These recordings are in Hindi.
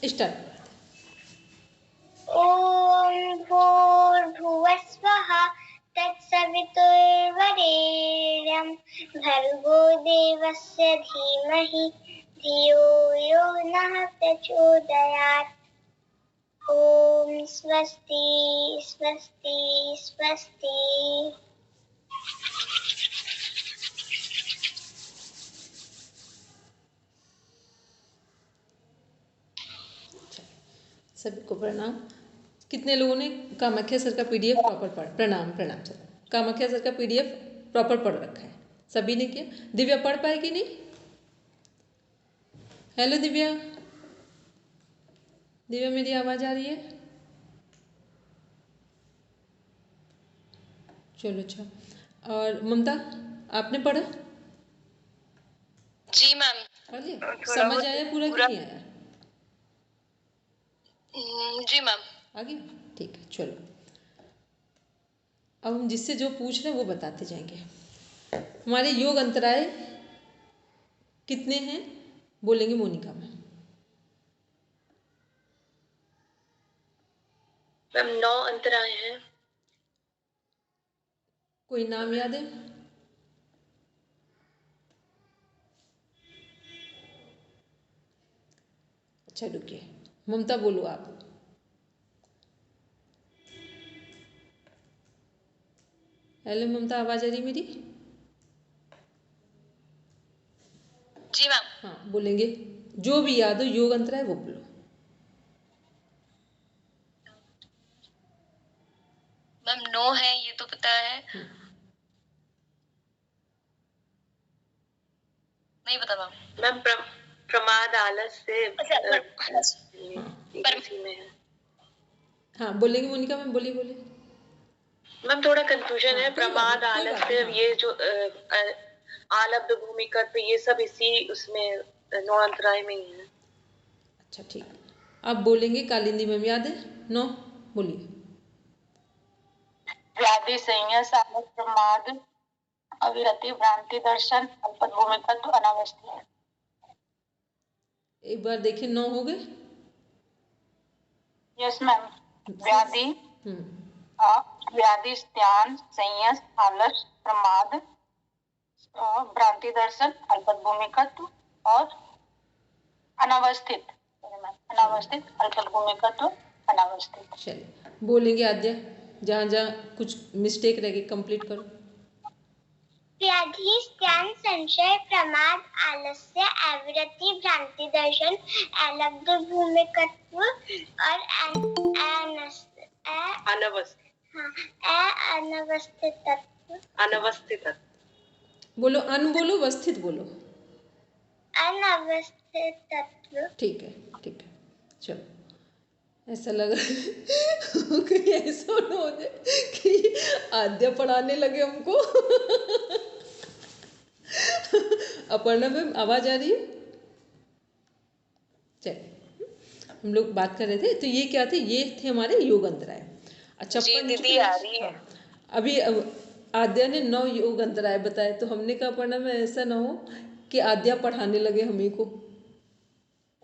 स्टार्ट। ॐ भूर्भुवस्वः तत्सवितुर्वरेण्यं भर्गो देवस्य धीमहि धियो यो नः प्रचोदयात्। ॐ स्वस्ति स्वस्ति स्वस्ति। सभी को प्रणाम। कितने लोगों ने कामाख्या सर का पीडीएफ प्रॉपर पढ़, प्रणाम प्रणाम सर, कामाख्या सर का पीडीएफ प्रॉपर पढ़ रखा है? सभी ने किया? दिव्या पढ़ पाए कि नहीं? हेलो दिव्या, दिव्या मेरी आवाज़ आ रही है? चलो अच्छा। और ममता आपने पढ़ा? जी मैम। पढ़ लिया? समझ आया पूरा कि नहीं आया? जी मैम। आ गया? ठीक है चलो। अब हम जिससे जो पूछ रहे हैं वो बताते जाएंगे। हमारे योग अंतराय कितने हैं बोलेंगे मोनिका मैम। मैम 9 अंतराय हैं। कोई नाम याद है? अच्छा रुकिए, ममता बोलो आप। हेलो ममता, आवाज आ रही मेरी? जी मैम। हाँ बोलेंगे, जो भी याद हो योग अंतराय वो बोलो। मैम 9 है ये तो पता है। नहीं पता मैम। मैम प्रमाद आलस से इसी में है। हाँ बोलेंगे मोनिका मैम, बोलिए बोलिए। मैम थोड़ा कंफ्यूजन है। प्रमाद कोई आलस बात से नहीं, ये जो आलब्ध भूमिकत्व ये सब इसी उसमें 9 अंतराय में ही है। अच्छा ठीक। अब बोलेंगे कालिंदी मैम, याद है? 9 बोलिए। व्याधि संयस आलस प्रमाद अविरति भ्रांति दर्शन अल्पत भूमिकत्व अनावस्थित। एक बार देखिए, 9 हो गए? Yes ma'am. व्याधि व्याधि ध्यान संयस आलस प्रमाद भ्रांति दर्शन अल्पत भूमिकत्व और अनावस्थित। अनावस्थित अल्पत भूमिकत्व अनावस्थित। चलिए बोलेंगे आद्या, जहाँ जहाँ कुछ मिस्टेक रह गई कंप्लीट करो। व्याधि ज्ञान संशय प्रमाद आलस्य अविरति भ्रांति दर्शन अलब्ध भूमिकत्व और अनवस्थित। बोलो अन बोलो, वस्थित बोलो। अनवस्थित तत्व। ठीक है ठीक है। चलो, ऐसा लग रहा है कहीं ऐसा ना हो जाए कि आद्या पढ़ाने लगे हमको। अपर्णा मैम आवाज आ रही है? चलिए, हम लोग बात कर रहे थे तो ये क्या थे, ये थे हमारे योग अंतराय। अच्छा दीदी आ रही है। अभी आद्या ने 9 योग अंतराय बताए, तो हमने कहा पढ़ना में ऐसा ना हो कि आद्या पढ़ाने लगे हमें को।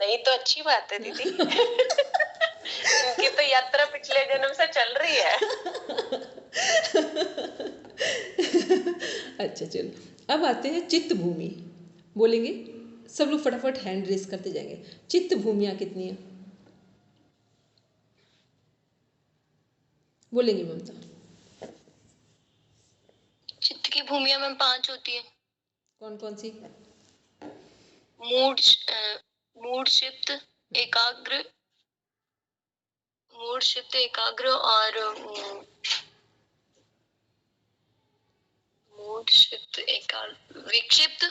नहीं तो अच्छी बात है दीदी। क्योंकि तो यात्रा पिछले जन्म से चल रही है। अच्छा चलो, अब आते हैं चित्त भूमि। बोलेंगे सब लोग, फटाफट हैंड रेस करते जाएंगे। चित्त भूमियाँ कितनी है बोलेंगे ममता? चित्त की भूमिया में 5 होती है। कौन कौन सी? मूड चित्त एकाग्र, मूड चित्त एकाग्र और मूड चित्त एकाग्र विक्षिप्त।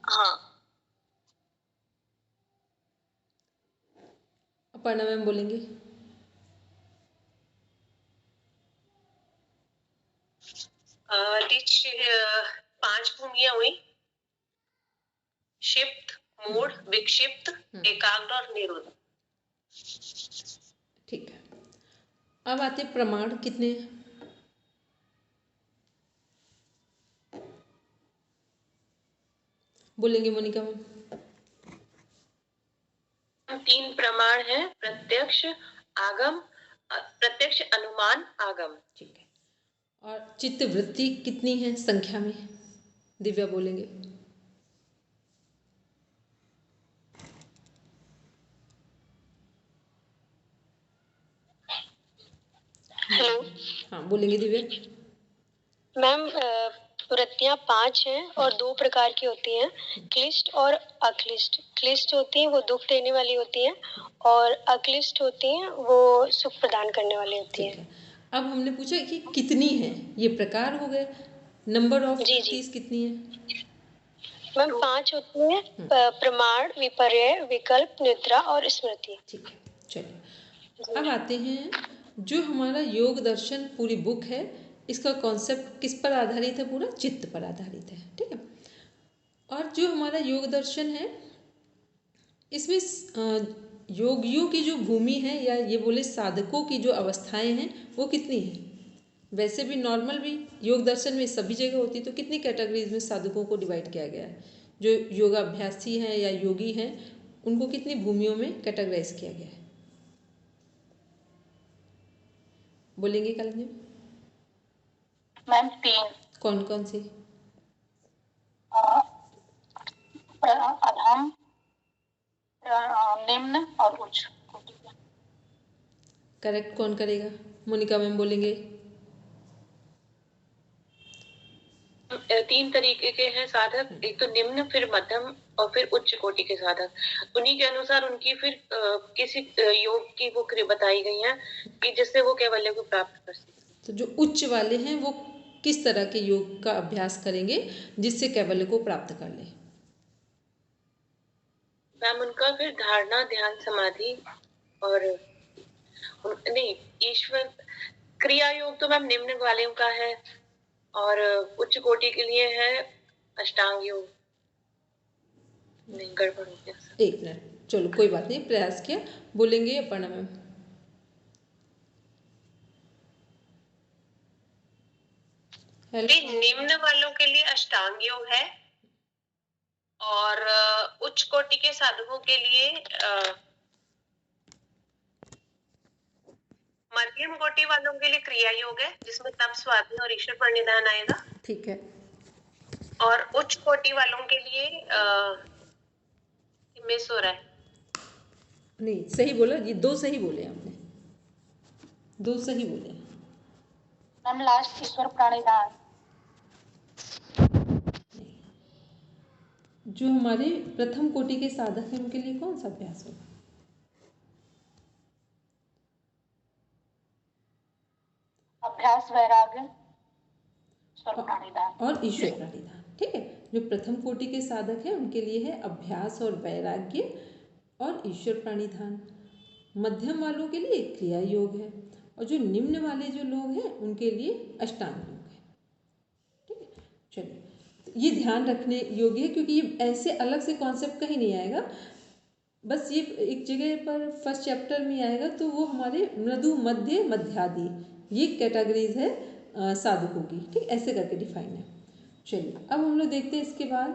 हाँ। अपर्णा मैम बोलेंगे। 5 भूमियां हुई, क्षिप्त, मूड, विक्षिप्त, एकाग्र और निरोध। ठीक है। अब आते प्रमाण कितने हैं? बोलेंगे मोनिका मैम। तीन प्रमाण हैं, प्रत्यक्ष, आगम, प्रत्यक्ष, अनुमान, आगम। ठीक है। और चित्त वृत्ति कितनी है संख्या में? दिव्या बोलेंगे। हेलो हाँ बोलेंगे दिव्या। मैम, वृत्तियाँ 5 हैं और 2 प्रकार की होती हैं, क्लिष्ट और अक्लिष्ट। क्लिष्ट होती हैं वो दुख देने वाली होती हैं, और अक्लिष्ट होती हैं वो सुख प्रदान करने वाली होती ठीक हैं। है। अब हमने पूछा कि कितनी है, ये प्रकार हो गए। नंबर ऑफ जी, जी। वृत्तिस कितनी है? मैम 5 होती हैं, प्रमाण, विपर्यय, विकल्प, निद्रा और स्मृति। ठीक है, चलिए अब आते हैं, जो हमारा योग दर्शन पूरी बुक है, इसका कॉन्सेप्ट किस पर आधारित है? पूरा चित्त पर आधारित है। ठीक है। और जो हमारा योग दर्शन है, इसमें योगियों की जो भूमि है, या ये बोले साधकों की जो अवस्थाएं हैं, वो कितनी हैं? वैसे भी नॉर्मल भी योग दर्शन में सभी जगह होती है, तो कितनी कैटेगरीज में साधकों को डिवाइड किया गया है? जो योगाभ्यासी हैं या योगी हैं, उनको कितनी भूमियों में कैटेगराइज किया गया है? बोलेंगे कल मैम 3, कौन कौन सी? अधम, निम्न और उच्च। करेक्ट कौन करेगा? मोनिका मैम बोलेंगे। 3 तरीके के हैं साधक, एक तो निम्न, फिर मध्यम और फिर उच्च कोटि के साधक। उन्हीं के अनुसार उनकी फिर किसी योग की वो बताई गई है कि जिससे वो कैवल्य को प्राप्त कर सके। तो जो उच्च वाले हैं वो किस तरह के योग का अभ्यास करेंगे जिससे कैवल्य को प्राप्त कर ले? मैम उनका फिर धारणा, ध्यान, समाधि और नहीं, ईश्वर क्रिया योग तो मैम निम्न वालों का है, और उच्च कोटि के लिए है अष्टांग योग। नहीं, गड़बड़ हो गया। एक मिनट, चलो कोई बात नहीं, प्रयास किया। बोलेंगे अपर्णा मैम। निम्न वालों के लिए अष्टांग योग है, और उच्च कोटि के साधकों के लिए मध्यम कोटि वालों के लिए क्रिया योग है, जिसमें तप, स्वाध्याय और ईश्वर प्रणिधान आएगा। ठीक है। और उच्च कोटि वालों के लिए मिस हो रहा है। नहीं, सही बोला, ये 2 सही बोले आपने, 2 सही बोले। मैम लास्ट ईश्वर प्रणिधान। जो हमारे प्रथम कोटि के साधक हैं उनके लिए कौन सा अभ्यास होगा? अभ्यास, वैराग्य, ईश्वर प्रणिधान। और ईश्वर प्रणिधान। ठीक है। जो प्रथम कोटि के साधक हैं उनके लिए है अभ्यास और वैराग्य और ईश्वर प्रणिधान। मध्यम वालों के लिए क्रिया योग है, और जो निम्न वाले जो लोग हैं उनके लिए अष्टांग योग है। ठीक है, चलिए, तो ये ध्यान रखने योग्य है, क्योंकि ये ऐसे अलग से कॉन्सेप्ट कहीं नहीं आएगा, बस ये एक जगह पर फर्स्ट चैप्टर में आएगा, तो वो हमारे मृदु, मध्य, मध्यादि, ये कैटेगरीज है साधकों की। ठीक, ऐसे करके डिफाइन है। चलिए अब हम लोग देखते हैं इसके बाद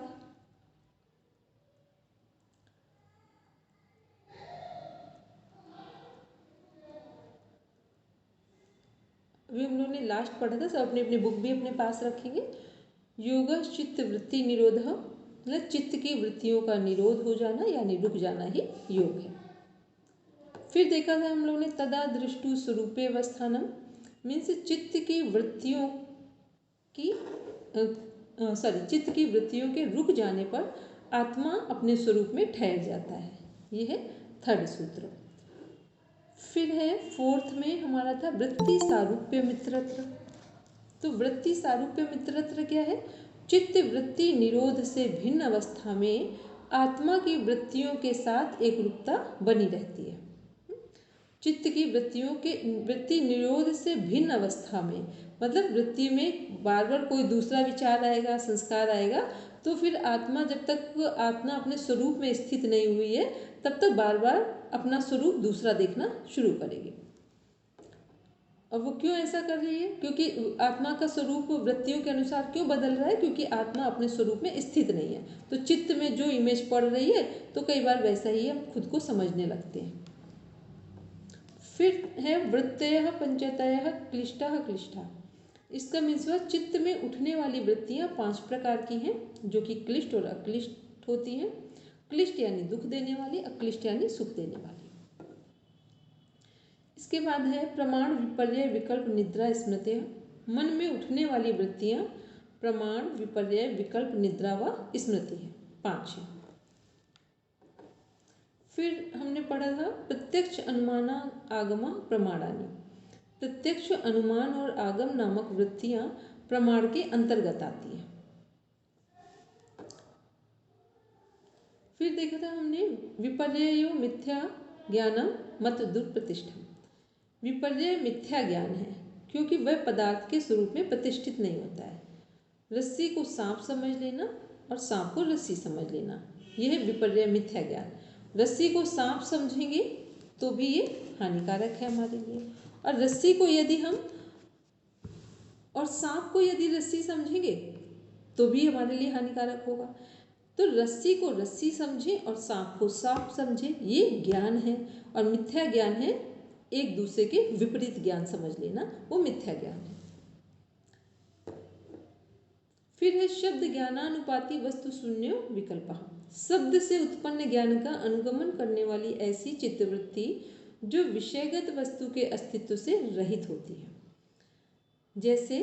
अभी हम लोग ने लास्ट पढ़ा था, सब अपनी अपनी बुक भी अपने पास रखेंगे। योग चित्त वृत्ति निरोध, मतलब चित्त की वृत्तियों का निरोध हो जाना यानी रुक जाना ही योग है। फिर देखा था हम लोग ने तदा दृष्टु स्वरूपे अवस्थानम, मीन्स चित्त की वृत्तियों की चित्त की वृत्तियों के रुक जाने पर आत्मा अपने स्वरूप में ठहर जाता है। ये है थर्ड सूत्र। फिर है फोर्थ में हमारा था वृत्ति सारूप्य मित्रत्र। तो वृत्ति सारूप्य मित्रत्र क्या है? चित्त वृत्ति निरोध से भिन्न अवस्था में आत्मा की वृत्तियों के साथ एकरूपता बनी रहती है। चित्त की वृत्ति निरोध से भिन्न अवस्था में, मतलब वृत्ति में बार बार कोई दूसरा विचार आएगा, संस्कार आएगा, तो फिर आत्मा, जब तक आत्मा अपने स्वरूप में स्थित नहीं हुई है, तब तक बार बार अपना स्वरूप दूसरा देखना शुरू करेगी। अब वो क्यों ऐसा कर रही है? क्योंकि आत्मा का स्वरूप वृत्तियों के अनुसार क्यों बदल रहा है? क्योंकि आत्मा अपने स्वरूप में स्थित नहीं है। तो चित्त में जो इमेज पड़ रही है तो कई बार वैसा ही हम खुद को समझने लगते हैं। फिर है वृत्तयः पंचतयः क्लिष्टः क्लिष्टा। इसका मीन्स हुआ चित्त में उठने वाली वृत्तियां 5 प्रकार की हैं, जो कि क्लिष्ट और अक्लिष्ट होती हैं। क्लिष्ट यानी दुख देने वाली, अक्लिष्ट यानी सुख देने वाली। इसके बाद है प्रमाण विपर्य विकल्प निद्रा स्मृति। मन में उठने वाली वृत्तियां प्रमाण विपर्य विकल्प निद्रा व स्मृति है, 5 है। फिर हमने पढ़ा था प्रत्यक्ष अनुमान आगम प्रमाणानि। प्रत्यक्ष अनुमान और आगम नामक वृत्तियां प्रमाण के अंतर्गत आती है। फिर देखा था हमने विपर्यो मिथ्या ज्ञानम मत दुर्प्रतिष्ठम। विपर्य मिथ्या ज्ञान है क्योंकि वह पदार्थ के स्वरूप में प्रतिष्ठित नहीं होता है। रस्सी को सांप समझ लेना और सांप को रस्सी समझ लेना, यह है विपर्य मिथ्या ज्ञान। रस्सी को सांप समझेंगे तो भी ये हानिकारक है हमारे लिए, और रस्सी को यदि हम और सांप को यदि रस्सी समझेंगे तो भी हमारे लिए हानिकारक होगा। तो रस्सी को रस्सी समझें और सांप को सांप समझें, ये ज्ञान है। और मिथ्या ज्ञान है एक दूसरे के विपरीत ज्ञान समझ लेना, वो मिथ्या ज्ञान है। फिर है शब्द ज्ञानानुपाती वस्तु शून्य विकल्प। शब्द से उत्पन्न ज्ञान का अनुगमन करने वाली ऐसी चित्तवृत्ति जो विषयगत वस्तु के अस्तित्व से रहित होती है। जैसे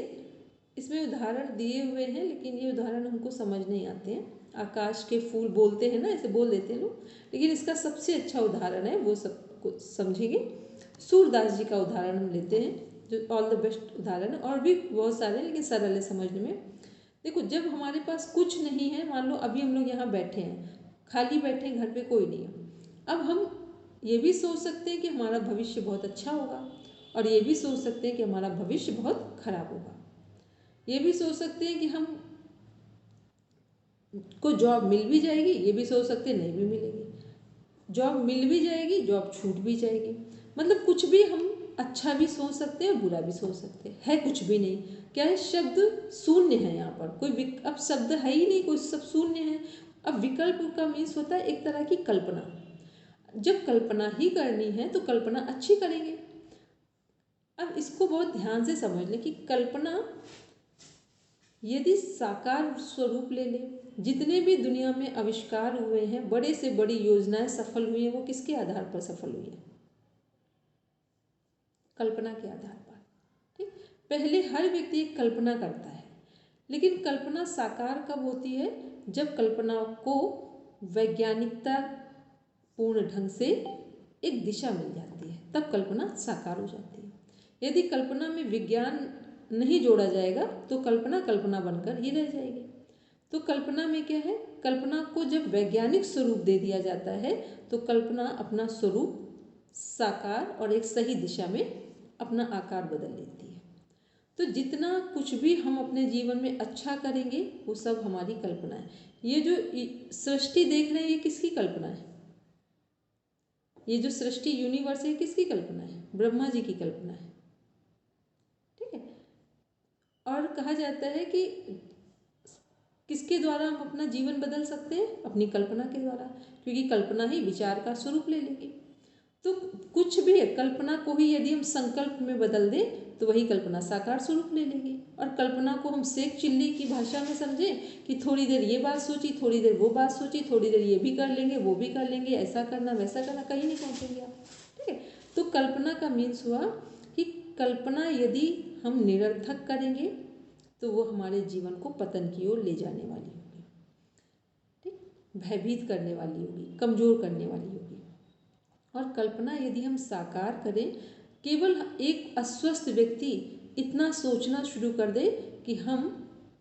इसमें उदाहरण दिए हुए हैं, लेकिन ये उदाहरण हमको समझ नहीं आते हैं। आकाश के फूल बोलते हैं ना, ऐसे बोल देते हैं लोग, लेकिन इसका सबसे अच्छा उदाहरण है, वो सबको समझेंगे। सूरदास जी का उदाहरण हम लेते हैं जो ऑल द बेस्ट उदाहरण है, और भी बहुत सारे हैं लेकिन सरल है समझने में। देखो, जब हमारे पास कुछ नहीं है, मान लो अभी हम लोग यहाँ बैठे हैं, खाली बैठे हैं, घर पे कोई नहीं है। अब हम ये भी सोच सकते हैं कि हमारा भविष्य बहुत अच्छा होगा, और ये भी सोच सकते हैं कि हमारा भविष्य बहुत खराब होगा। ये भी सोच सकते हैं कि हम को जॉब मिल भी जाएगी, ये भी सोच सकते हैं नहीं भी मिलेगी। जॉब मिल भी जाएगी, जॉब छूट भी जाएगी। मतलब कुछ भी हम अच्छा भी सोच सकते हैं, बुरा भी सोच सकते हैं, है कुछ भी नहीं। क्या है? शब्द शून्य है यहाँ पर, कोई अब शब्द है ही नहीं, कोई सब शून्य है। अब विकल्प का मीन्स होता है एक तरह की कल्पना। जब कल्पना ही करनी है तो कल्पना अच्छी करेंगे। अब इसको बहुत ध्यान से समझ लें कि कल्पना यदि साकार स्वरूप ले ले, जितने भी दुनिया में आविष्कार हुए हैं, बड़े से बड़ी योजनाएं सफल हुई हैं, वो किसके आधार पर सफल हुई है? कल्पना के आधार पर। ठीक, पहले हर व्यक्ति एक कल्पना करता है, लेकिन कल्पना साकार कब होती है? जब कल्पना को वैज्ञानिकता पूर्ण ढंग से एक दिशा मिल जाती है, तब कल्पना साकार हो जाती है। यदि कल्पना में विज्ञान नहीं जोड़ा जाएगा तो कल्पना कल्पना बनकर ही रह जाएगी। तो कल्पना में क्या है? कल्पना को जब वैज्ञानिक स्वरूप दे दिया जाता है तो कल्पना अपना स्वरूप साकार और एक सही दिशा में अपना आकार बदल लेती है। तो जितना कुछ भी हम अपने जीवन में अच्छा करेंगे वो सब हमारी कल्पना है। ये जो सृष्टि देख रहे हैं, ये किसकी कल्पना है? ये जो सृष्टि यूनिवर्स है, किसकी कल्पना है? ब्रह्मा जी की कल्पना है। ठीक है। और कहा जाता है कि किसके द्वारा हम अपना जीवन बदल सकते हैं? अपनी कल्पना के द्वारा, क्योंकि कल्पना ही विचार का स्वरूप ले लेगी। तो कुछ भी है, कल्पना को ही यदि हम संकल्प में बदल दें तो वही कल्पना साकार स्वरूप ले लेगी। और कल्पना को हम सेक चिल्ली की भाषा में समझें कि थोड़ी देर ये बात सोची, थोड़ी देर वो बात सोची, थोड़ी देर ये भी कर लेंगे, वो भी कर लेंगे, ऐसा करना वैसा करना, कहीं नहीं पहुँचेंगे आप। ठीक है। तो कल्पना का मीन्स हुआ कि कल्पना यदि हम निरर्थक करेंगे तो वो हमारे जीवन को पतन की ओर ले जाने वाली होगी। ठीक, भयभीत करने वाली होगी, कमजोर करने वाली होगी। और कल्पना यदि हम साकार करें, केवल एक अस्वस्थ व्यक्ति इतना सोचना शुरू कर दे कि हम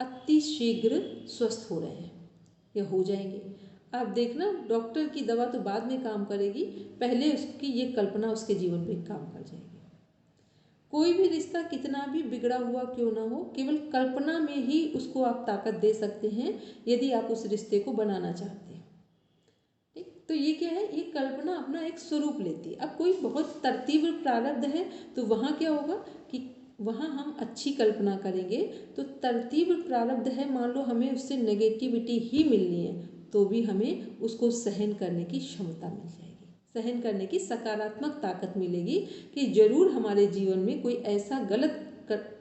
अति शीघ्र स्वस्थ हो रहे हैं या हो जाएंगे। आप देखना, डॉक्टर की दवा तो बाद में काम करेगी, पहले उसकी ये कल्पना उसके जीवन पे काम कर जाएगी। कोई भी रिश्ता कितना भी बिगड़ा हुआ क्यों ना हो, केवल कल्पना में ही उसको आप ताकत दे सकते हैं यदि आप उस रिश्ते को बनाना चाहते हैं। ठीक, तो ये क्या है? ये कल्पना अपना एक स्वरूप लेती है। अब कोई बहुत तरतीब प्रारब्ध है तो वहाँ क्या होगा कि वहाँ हम अच्छी कल्पना करेंगे तो तरतीब प्रारब्ध है, मान लो हमें उससे नेगेटिविटी ही मिलनी है तो भी हमें उसको सहन करने की क्षमता मिल जाएगी, सहन करने की सकारात्मक ताकत मिलेगी कि जरूर हमारे जीवन में कोई ऐसा गलत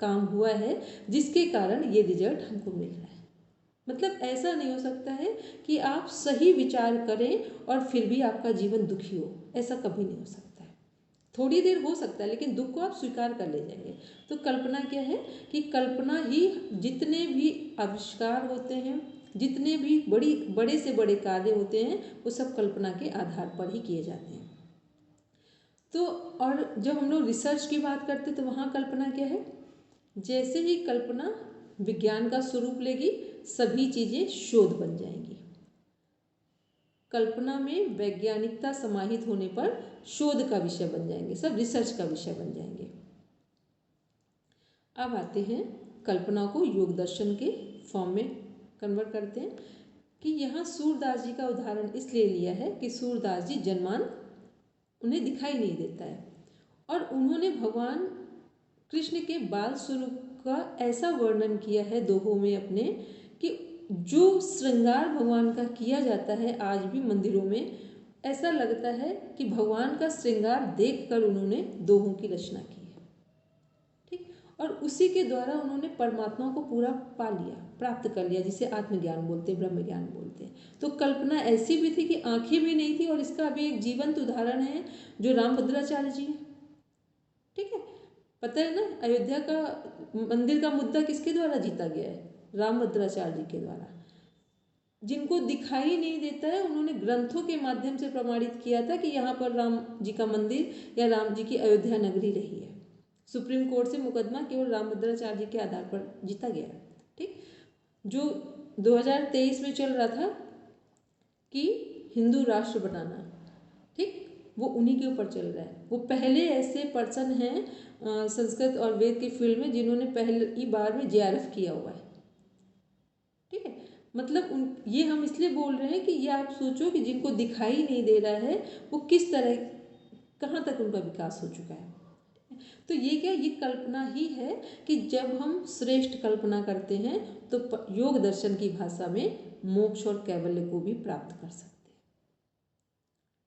काम हुआ है जिसके कारण ये रिजल्ट हमको मिल रहा है। मतलब ऐसा नहीं हो सकता है कि आप सही विचार करें और फिर भी आपका जीवन दुखी हो, ऐसा कभी नहीं हो सकता है। थोड़ी देर हो सकता है लेकिन दुख को आप स्वीकार कर ले जाएंगे। तो कल्पना क्या है कि कल्पना ही जितने भी आविष्कार होते हैं, जितने भी बड़े से बड़े कार्य होते हैं वो सब कल्पना के आधार पर ही किए जाते हैं। तो और जब हम लोग रिसर्च की बात करते तो वहाँ कल्पना क्या है, जैसे ही कल्पना विज्ञान का स्वरूप लेगी सभी चीज़ें शोध बन जाएंगी। कल्पना में वैज्ञानिकता समाहित होने पर शोध का विषय बन जाएंगे, सब रिसर्च का विषय बन जाएंगे। अब आते हैं कल्पना को योग दर्शन के फॉर्म में कन्वर्ट करते हैं कि यहाँ सूरदास जी का उदाहरण इसलिए लिया है कि सूरदास जी जन्मान उन्हें दिखाई नहीं देता है और उन्होंने भगवान कृष्ण के बाल स्वरूप का ऐसा वर्णन किया है दोहों में अपने कि जो श्रृंगार भगवान का किया जाता है आज भी मंदिरों में, ऐसा लगता है कि भगवान का श्रृंगार देखकर उन्होंने दोहों की रचना की है। ठीक, और उसी के द्वारा उन्होंने परमात्मा को पूरा पा लिया, प्राप्त कर लिया, जिसे आत्मज्ञान बोलते हैं, ब्रह्म ज्ञान बोलते हैं। तो कल्पना ऐसी भी थी कि आंखें भी नहीं थी और इसका अभी एक जीवंत उदाहरण है जो रामभद्राचार्य जी हैं। ठीक है, पता है ना, अयोध्या का मंदिर का मुद्दा किसके द्वारा जीता गया है? रामभद्राचार्य जी के द्वारा। जिनको दिखाई नहीं देता है उन्होंने ग्रंथों के माध्यम से प्रमाणित किया था कि यहाँ पर राम जी का मंदिर या राम जी की अयोध्या नगरी रही है। सुप्रीम कोर्ट से मुकदमा केवल रामभद्राचार्य जी के आधार पर जीता गया। ठीक, जो 2023 में चल रहा था कि हिंदू राष्ट्र बनाना, ठीक, वो उन्हीं के ऊपर चल रहा है। वो पहले ऐसे पर्सन हैं संस्कृत और वेद के फील्ड में जिन्होंने पहली बार में JRF किया हुआ है। ठीक है, मतलब ये हम इसलिए बोल रहे हैं कि ये आप सोचो कि जिनको दिखाई नहीं दे रहा है वो किस तरह, कहाँ तक उनका विकास हो चुका है। तो ये क्या, ये कल्पना ही है कि जब हम श्रेष्ठ कल्पना करते हैं तो योग दर्शन की भाषा में मोक्ष और कैवल्य को भी प्राप्त कर सकते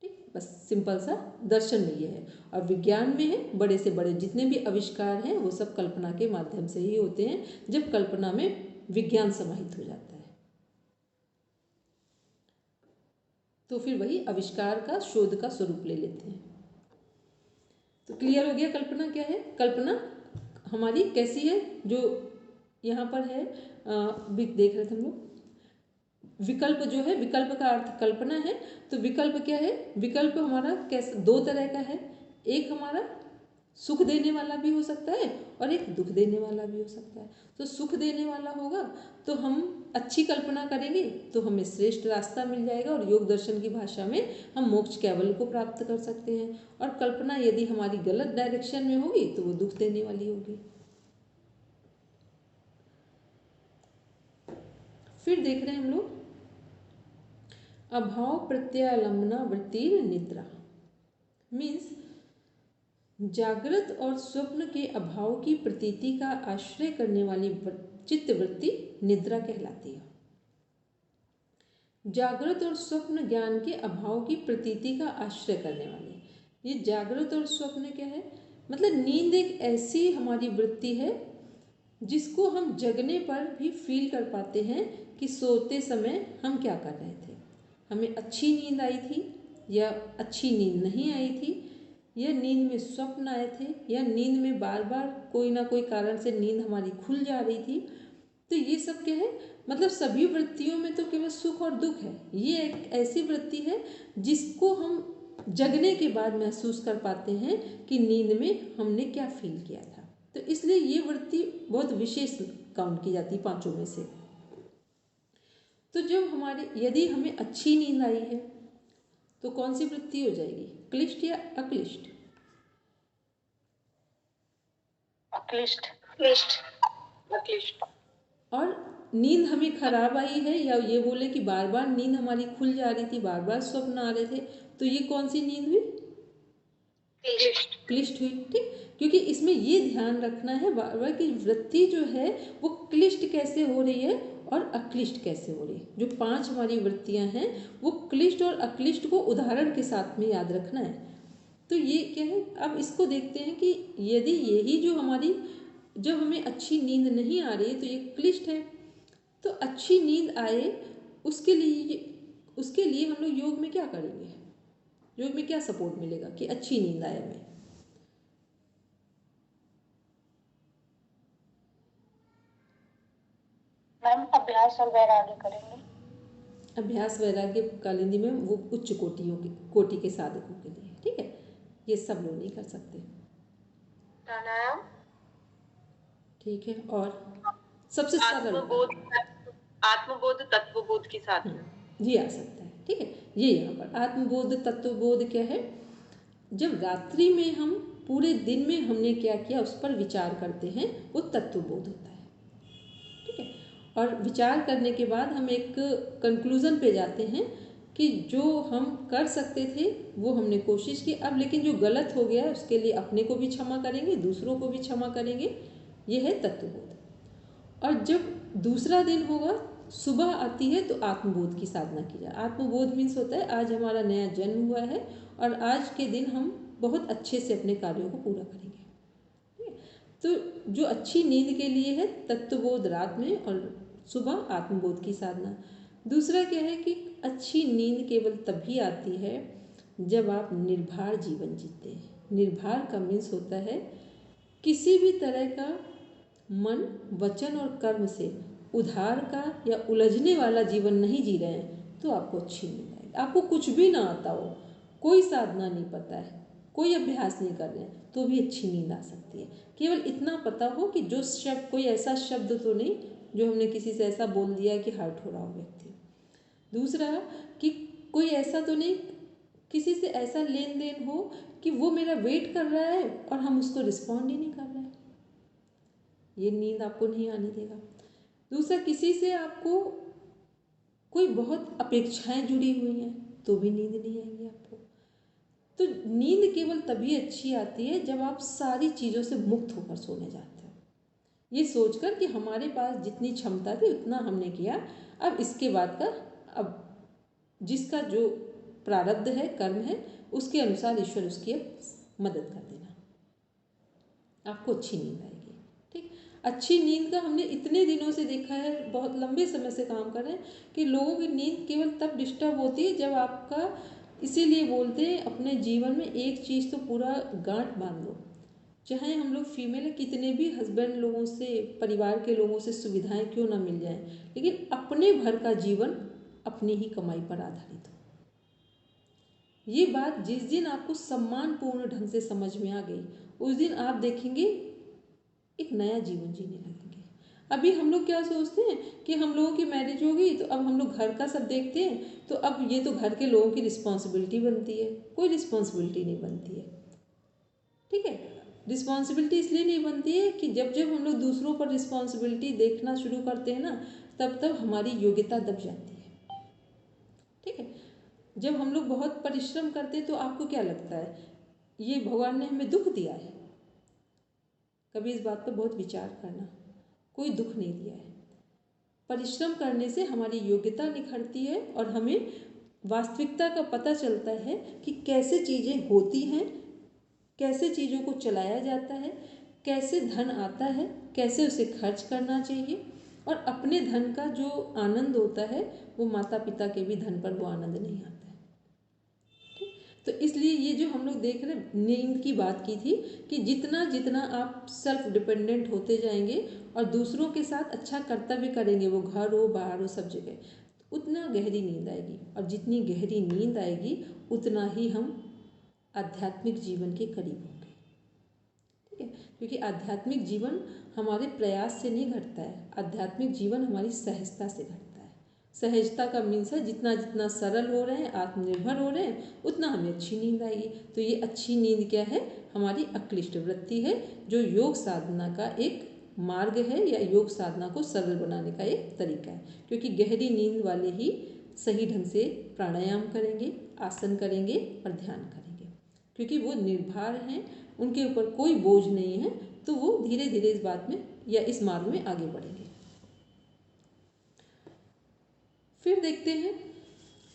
हैं। बस सिंपल सा दर्शन में ये है। और विज्ञान में है, बड़े से बड़े जितने भी आविष्कार हैं वो सब कल्पना के माध्यम से ही होते हैं, जब कल्पना में विज्ञान समाहित हो जाता है। तो फिर वही आविष्कार का, शोध का स्वरूप ले लेते हैं। तो क्लियर हो गया कल्पना क्या है। कल्पना हमारी कैसी है, जो यहाँ पर है देख रहे थे हम लोग। विकल्प जो है, विकल्प का अर्थ कल्पना है। तो विकल्प क्या है, विकल्प हमारा कैसे, दो तरह का है। एक हमारा सुख देने वाला भी हो सकता है और एक दुख देने वाला भी हो सकता है। तो सुख देने वाला होगा तो हम अच्छी कल्पना करेंगे तो हमें श्रेष्ठ रास्ता मिल जाएगा और योग दर्शन की भाषा में हम मोक्ष कैवल्य को प्राप्त कर सकते हैं। और कल्पना यदि हमारी गलत डायरेक्शन में होगी तो वो दुख देने वाली होगी। फिर देख रहे हैं हम लोग अभाव प्रत्यालंबना वृत्तिर निद्रा, मीन्स जागृत और स्वप्न के अभाव की प्रतीति का आश्रय करने वाली चित्त वृत्ति निद्रा कहलाती है। जागृत और स्वप्न ज्ञान के अभाव की प्रतीति का आश्रय करने वाली, ये जागृत और स्वप्न क्या है, मतलब नींद एक ऐसी हमारी वृत्ति है जिसको हम जगने पर भी फील कर पाते हैं कि सोते समय हम क्या कर रहे थे, हमें अच्छी नींद आई थी या अच्छी नींद नहीं आई थी, या नींद में स्वप्न आए थे, या नींद में बार बार कोई ना कोई कारण से नींद हमारी खुल जा रही थी। तो ये सब क्या है, मतलब सभी वृत्तियों में तो केवल सुख और दुख है। ये एक ऐसी वृत्ति है जिसको हम जगने के बाद महसूस कर पाते हैं कि नींद में हमने क्या फील किया था। तो इसलिए ये वृत्ति बहुत विशेष काउंट की जाती है पांचों में से। तो जब यदि हमें अच्छी नींद आई है तो कौन सी वृत्ति हो जाएगी, क्लिष्ट या अक्लिष्ट? अक्लिष्ट। अक्लिष्ट। और नींद हमें खराब आई है, या ये बोले कि बार बार नींद हमारी खुल जा रही थी, बार बार स्वप्न आ रहे थे, तो ये कौन सी नींद हुई, क्लिष्ट हुई। ठीक, क्योंकि इसमें ये ध्यान रखना है बार बार कि वृत्ति जो है वो क्लिष्ट कैसे हो रही है और अक्लिष्ट कैसे हो रही है। जो 5 हमारी वृत्तियां हैं वो क्लिष्ट और अक्लिष्ट को उदाहरण के साथ में याद रखना है। तो ये क्या है, अब इसको देखते हैं कि यदि यही जो हमारी, जब हमें अच्छी नींद नहीं आ रही है तो ये क्लिष्ट है। तो अच्छी नींद आए उसके लिए हम लोग योग में क्या करेंगे, योग में क्या सपोर्ट मिलेगा कि अच्छी नींद आए हमें? मैम अभ्यास और वैराग्य करेंगे। अभ्यास वैराग्य कालिंदी में वो उच्च कोटि के साधकों के लिए, ठीक है, ये सब लोग नहीं कर सकते। प्राणायाम, ठीक है, और सबसे सरल आत्मबोध तत्वबोध के साथ में ये आ सकता है, ठीक है। ये यहाँ पर आत्मबोध तत्वबोध क्या है, जब रात्रि में हम पूरे दिन में हमने क्या किया उस पर विचार करते हैं, वो तत्वबोध होता है, ठीक है। और विचार करने के बाद हम एक कंक्लूजन पे जाते हैं कि जो हम कर सकते थे वो हमने कोशिश की, अब लेकिन जो गलत हो गया उसके लिए अपने को भी क्षमा करेंगे, दूसरों को भी क्षमा करेंगे, ये है तत्वबोध। और जब दूसरा दिन होगा, सुबह आती है तो आत्मबोध की साधना की जाए। आत्मबोध मीन्स होता है आज हमारा नया जन्म हुआ है और आज के दिन हम बहुत अच्छे से अपने कार्यों को पूरा करेंगे। तो जो अच्छी नींद के लिए है तत्वबोध रात में और सुबह आत्मबोध की साधना। दूसरा क्या है कि अच्छी नींद केवल तभी आती है जब आप निर्भर जीवन जीते हैं। निर्भर का मीन्स होता है किसी भी तरह का मन, वचन और कर्म से उधार का या उलझने वाला जीवन नहीं जी रहे हैं तो आपको अच्छी नींद आएगी। आपको कुछ भी ना आता हो, कोई साधना नहीं पता है, कोई अभ्यास नहीं कर रहे हैं तो भी अच्छी नींद आ सकती है। केवल इतना पता हो कि जो शब्द, कोई ऐसा शब्द तो नहीं जो हमने किसी से ऐसा बोल दिया कि हर्ट हो रहा हो व्यक्ति। दूसरा कि कोई ऐसा तो नहीं, किसी से ऐसा लेन देन हो कि वो मेरा वेट कर रहा है और हम उसको रिस्पॉन्ड ही नहीं कर रहे हैं, ये नींद आपको नहीं आने देगा। दूसरा, किसी से आपको कोई बहुत अपेक्षाएं जुड़ी हुई हैं तो भी नींद नहीं आएगी आपको। तो नींद केवल तभी अच्छी आती है जब आप सारी चीज़ों से मुक्त होकर सोने जाते हो, ये सोचकर कि हमारे पास जितनी क्षमता थी उतना हमने किया, अब इसके बाद का, अब जिसका जो प्रारब्ध है, कर्म है, उसके अनुसार ईश्वर उसकी मदद कर देना, आपको अच्छी नींद आएगी, ठीक। अच्छी नींद का हमने इतने दिनों से देखा है, बहुत लंबे समय से काम कर रहे हैं कि लोगों की नींद केवल तब डिस्टर्ब होती है जब आपका, इसीलिए बोलते हैं अपने जीवन में एक चीज़ तो पूरा गांठ बांध लो, चाहे हम लोग फीमेल कितने भी हस्बैंड लोगों से, परिवार के लोगों से सुविधाएं क्यों ना मिल जाएं, लेकिन अपने भर का जीवन अपनी ही कमाई पर आधारित हो। ये बात जिस दिन आपको सम्मानपूर्ण ढंग से समझ में आ गई उस दिन आप देखेंगे एक नया जीवन जीने लगेंगे। अभी हम लोग क्या सोचते हैं कि हम लोगों की मैरिज हो गई तो अब हम लोग घर का सब देखते हैं, तो अब ये तो घर के लोगों की रिस्पॉन्सिबिलिटी बनती है। कोई रिस्पॉन्सिबिलिटी नहीं बनती है, ठीक है। रिस्पॉन्सिबिलिटी इसलिए नहीं बनती है कि जब जब हम लोग दूसरों पर रिस्पॉन्सिबिलिटी देखना शुरू करते हैं ना, तब तब हमारी योग्यता दब जाती है, ठीक है। जब हम लोग बहुत परिश्रम करते हैं तो आपको क्या लगता है ये भगवान ने हमें दुख दिया है? कभी इस बात पर बहुत विचार करना, कोई दुख नहीं दिया है। परिश्रम करने से हमारी योग्यता निखरती है और हमें वास्तविकता का पता चलता है कि कैसे चीज़ें होती हैं, कैसे चीज़ों को चलाया जाता है, कैसे धन आता है, कैसे उसे खर्च करना चाहिए, और अपने धन का जो आनंद होता है वो माता पिता के भी धन पर वो आनंद नहीं आता है। तो इसलिए ये जो हम लोग देख रहे हैं, नींद की बात की थी कि जितना जितना आप सेल्फ डिपेंडेंट होते जाएंगे और दूसरों के साथ अच्छा कर्तव्य करेंगे, वो घर हो बाहर हो सब जगह, उतना गहरी नींद आएगी, और जितनी गहरी नींद आएगी उतना ही हम आध्यात्मिक जीवन के करीब होंगे, ठीक है। क्योंकि आध्यात्मिक जीवन हमारे प्रयास से नहीं घटता है, आध्यात्मिक जीवन हमारी सहजता से घटता है। सहजता का मीन्स है जितना जितना सरल हो रहे हैं, आत्मनिर्भर हो रहे हैं, उतना हमें अच्छी नींद आएगी। तो ये अच्छी नींद क्या है? हमारी अक्लिष्ट वृत्ति है, जो योग साधना का एक मार्ग है या योग साधना को सरल बनाने का एक तरीका है। क्योंकि गहरी नींद वाले ही सही ढंग से प्राणायाम करेंगे, आसन करेंगे और ध्यान करेंगे। क्योंकि वो निर्भर हैं, उनके ऊपर कोई बोझ नहीं है, तो वो धीरे धीरे इस बात में या इस मार्ग में आगे बढ़ेंगे। फिर देखते हैं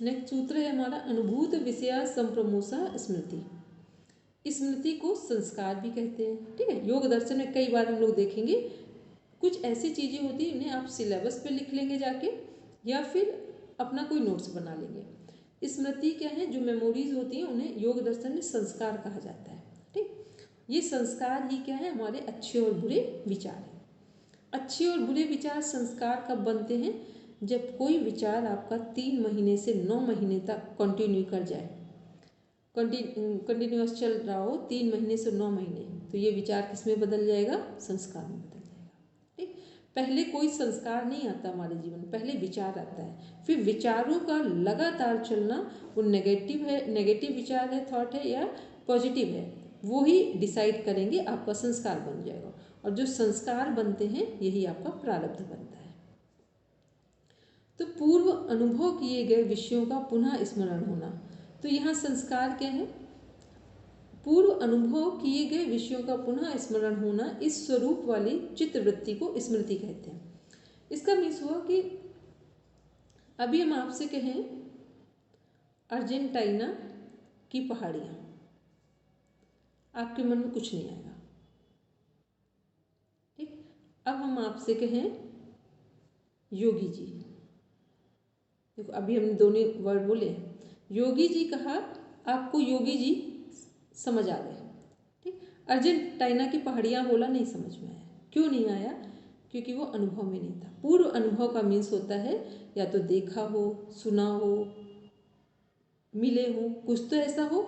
नेक्स्ट सूत्र है हमारा अनुभूत विषया संप्रमोसा स्मृति। स्मृति को संस्कार भी कहते हैं। ठीक है, योग दर्शन में कई बार हम लोग देखेंगे कुछ ऐसी चीज़ें होती हैं उन्हें आप सिलेबस पे लिख लेंगे जाके, या फिर अपना कोई नोट्स बना लेंगे। स्मृति क्या है, जो मेमोरीज होती हैं उन्हें योग दर्शन में संस्कार कहा जाता है। ठीक, ये संस्कार ही क्या है, हमारे अच्छे और बुरे विचार हैं। अच्छे और बुरे विचार संस्कार कब बनते हैं, जब कोई विचार आपका 3 महीने से 9 महीने तक कंटिन्यू कर जाए, कंटिन्यूअस चल रहा हो 3 महीने से 9 महीने, तो ये विचार किस में बदल जाएगा, संस्कार में बदल जाएगा। ठीक, पहले कोई संस्कार नहीं आता हमारे जीवन में, पहले विचार आता है, फिर विचारों का लगातार चलना, वो नेगेटिव है, नेगेटिव विचार है, थॉट है या पॉजिटिव है, वो ही डिसाइड करेंगे, आपका संस्कार बन जाएगा। और जो संस्कार बनते हैं यही आपका प्रारब्ध बनता है। तो पूर्व अनुभव किए गए विषयों का पुनः स्मरण होना, तो यहाँ संस्कार क्या है, पूर्व अनुभव किए गए विषयों का पुनः स्मरण होना, इस स्वरूप वाली चित्तवृत्ति को स्मृति कहते हैं। इसका मीन्स हुआ कि अभी हम आपसे कहें अर्जेंटीना की पहाड़ियाँ, आपके मन में कुछ नहीं आएगा। ठीक, अब हम आपसे कहें योगी जी, देखो अभी हमने दोनों वर्ड बोले, योगी जी कहा, आपको योगी जी समझ आ गए। ठीक, अर्जेंटीना की पहाड़ियाँ बोला, नहीं समझ में आया। क्यों नहीं आया, क्योंकि वो अनुभव में नहीं था। पूर्व अनुभव का मीन्स होता है या तो देखा हो, सुना हो, मिले हो, कुछ तो ऐसा हो,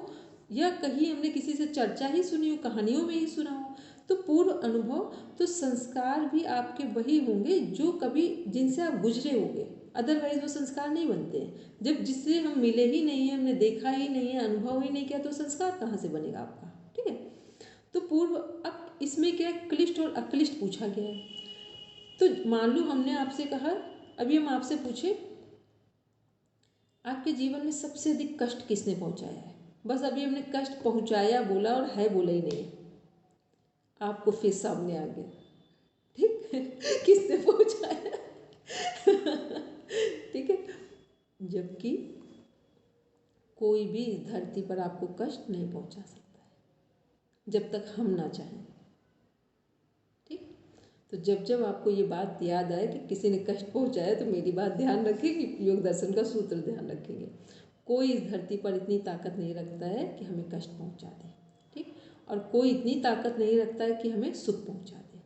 या कहीं हमने किसी से चर्चा ही सुनी हो, कहानियों में ही सुना हो, तो पूर्व अनुभव। तो संस्कार भी आपके वही होंगे जो कभी जिनसे आप गुजरे होंगे, अदरवाइज वो संस्कार नहीं बनते हैं। जब जिससे हम मिले ही नहीं है, हमने देखा ही नहीं है, अनुभव ही नहीं किया, तो संस्कार कहाँ से बनेगा आपका। ठीक है, तो पूर्व, अब इसमें क्या क्लिष्ट और अक्लिष्ट पूछा गया है। तो मान लो हमने आपसे कहा, अभी हम आपसे पूछे आपके जीवन में सबसे अधिक कष्ट किसने पहुंचाया है, बस अभी हमने कष्ट पहुंचाया बोला और है बोला ही नहीं, आपको फिर सामने आ गया। ठीक, किसने पहुंचाया ठीक है, जबकि कोई भी इस धरती पर आपको कष्ट नहीं पहुंचा सकता है जब तक हम ना चाहें। ठीक, तो जब जब आपको ये बात याद आए कि किसी ने कष्ट पहुंचाया, तो मेरी बात ध्यान रखेंगे, योग दर्शन का सूत्र ध्यान रखेंगे। कोई इस धरती पर इतनी ताकत नहीं रखता है कि हमें कष्ट पहुंचा दे। ठीक, और कोई इतनी ताकत नहीं रखता है कि हमें सुख पहुंचा दे।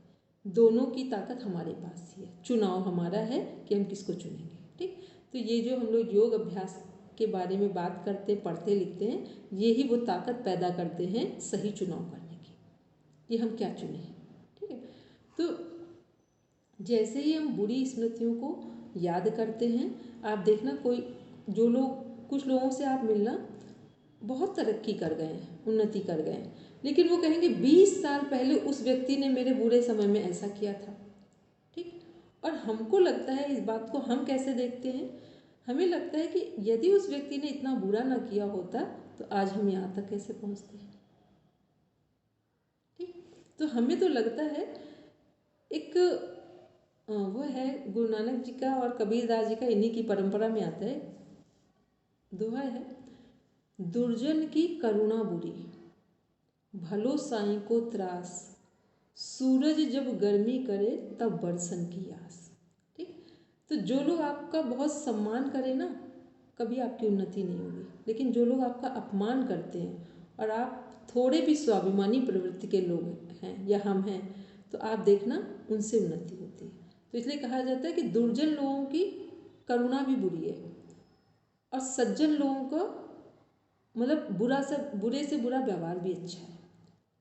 दोनों की ताकत हमारे पास ही है, चुनाव हमारा है कि हम किसको चुनेंगे। ठीक, तो ये जो हम लोग योग अभ्यास के बारे में बात करते, पढ़ते, लिखते हैं, ये ही वो ताकत पैदा करते हैं सही चुनाव करने की, कि हम क्या चुने। ठीक है, तो जैसे ही हम बुरी स्मृतियों को याद करते हैं, आप देखना कोई जो लोग, कुछ लोगों से आप मिलना, बहुत तरक्की कर गए हैं, उन्नति कर गए हैं, लेकिन वो कहेंगे 20 साल पहले उस व्यक्ति ने मेरे बुरे समय में ऐसा किया था। ठीक, और हमको लगता है, इस बात को हम कैसे देखते हैं, हमें लगता है कि यदि उस व्यक्ति ने इतना बुरा ना किया होता तो आज हम यहाँ तक कैसे पहुँचते हैं। ठीक, तो हमें तो लगता है, एक वो है गुरु नानक जी का और कबीरदास जी का, इन्हीं की परंपरा में आता है, दोहा है, दुर्जन की करुणा बुरी, भलो साईं को त्रास, सूरज जब गर्मी करे तब बरसन की आस। ठीक, तो जो लोग आपका बहुत सम्मान करें ना, कभी आपकी उन्नति नहीं होगी, लेकिन जो लोग आपका अपमान करते हैं और आप थोड़े भी स्वाभिमानी प्रवृत्ति के लोग हैं या हम हैं, तो आप देखना उनसे उन्नति होती है। तो इसलिए कहा जाता है कि दुर्जन लोगों की करुणा भी बुरी है और सज्जन लोगों का मतलब बुरे से बुरा व्यवहार भी अच्छा है।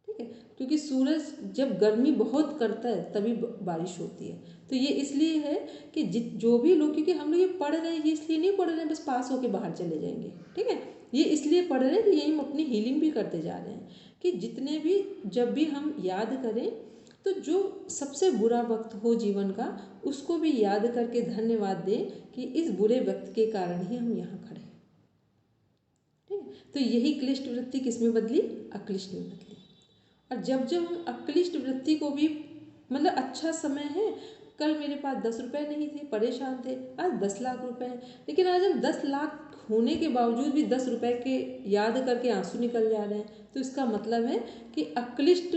ठीक है, क्योंकि सूरज जब गर्मी बहुत करता है तभी बारिश होती है। तो ये इसलिए है कि जो भी लोग, क्योंकि हम लोग ये पढ़ रहे हैं, ये इसलिए नहीं पढ़ रहे हैं बस पास होके बाहर चले जाएंगे। ठीक है, ये इसलिए पढ़ रहे हैं कि यही हम अपनी हीलिंग भी करते जा रहे हैं, कि जितने भी, जब भी हम याद करें, तो जो सबसे बुरा वक्त हो जीवन का, उसको भी याद करके धन्यवाद दें कि इस बुरे वक्त के कारण ही हम यहाँ खड़े हैं। ठीक है, तो यही क्लिष्ट वृत्ति किस में बदली? अक्लिष्ट में बदली। और जब जब हम अक्लिष्ट वृत्ति को भी, मतलब अच्छा समय है, कल मेरे पास 10 रुपये नहीं थे, परेशान थे, आज 10 लाख रुपए हैं, लेकिन आज हम 10 लाख होने के बावजूद भी 10 रुपये के याद करके आंसू निकल जा रहे हैं, तो इसका मतलब है कि अक्लिष्ट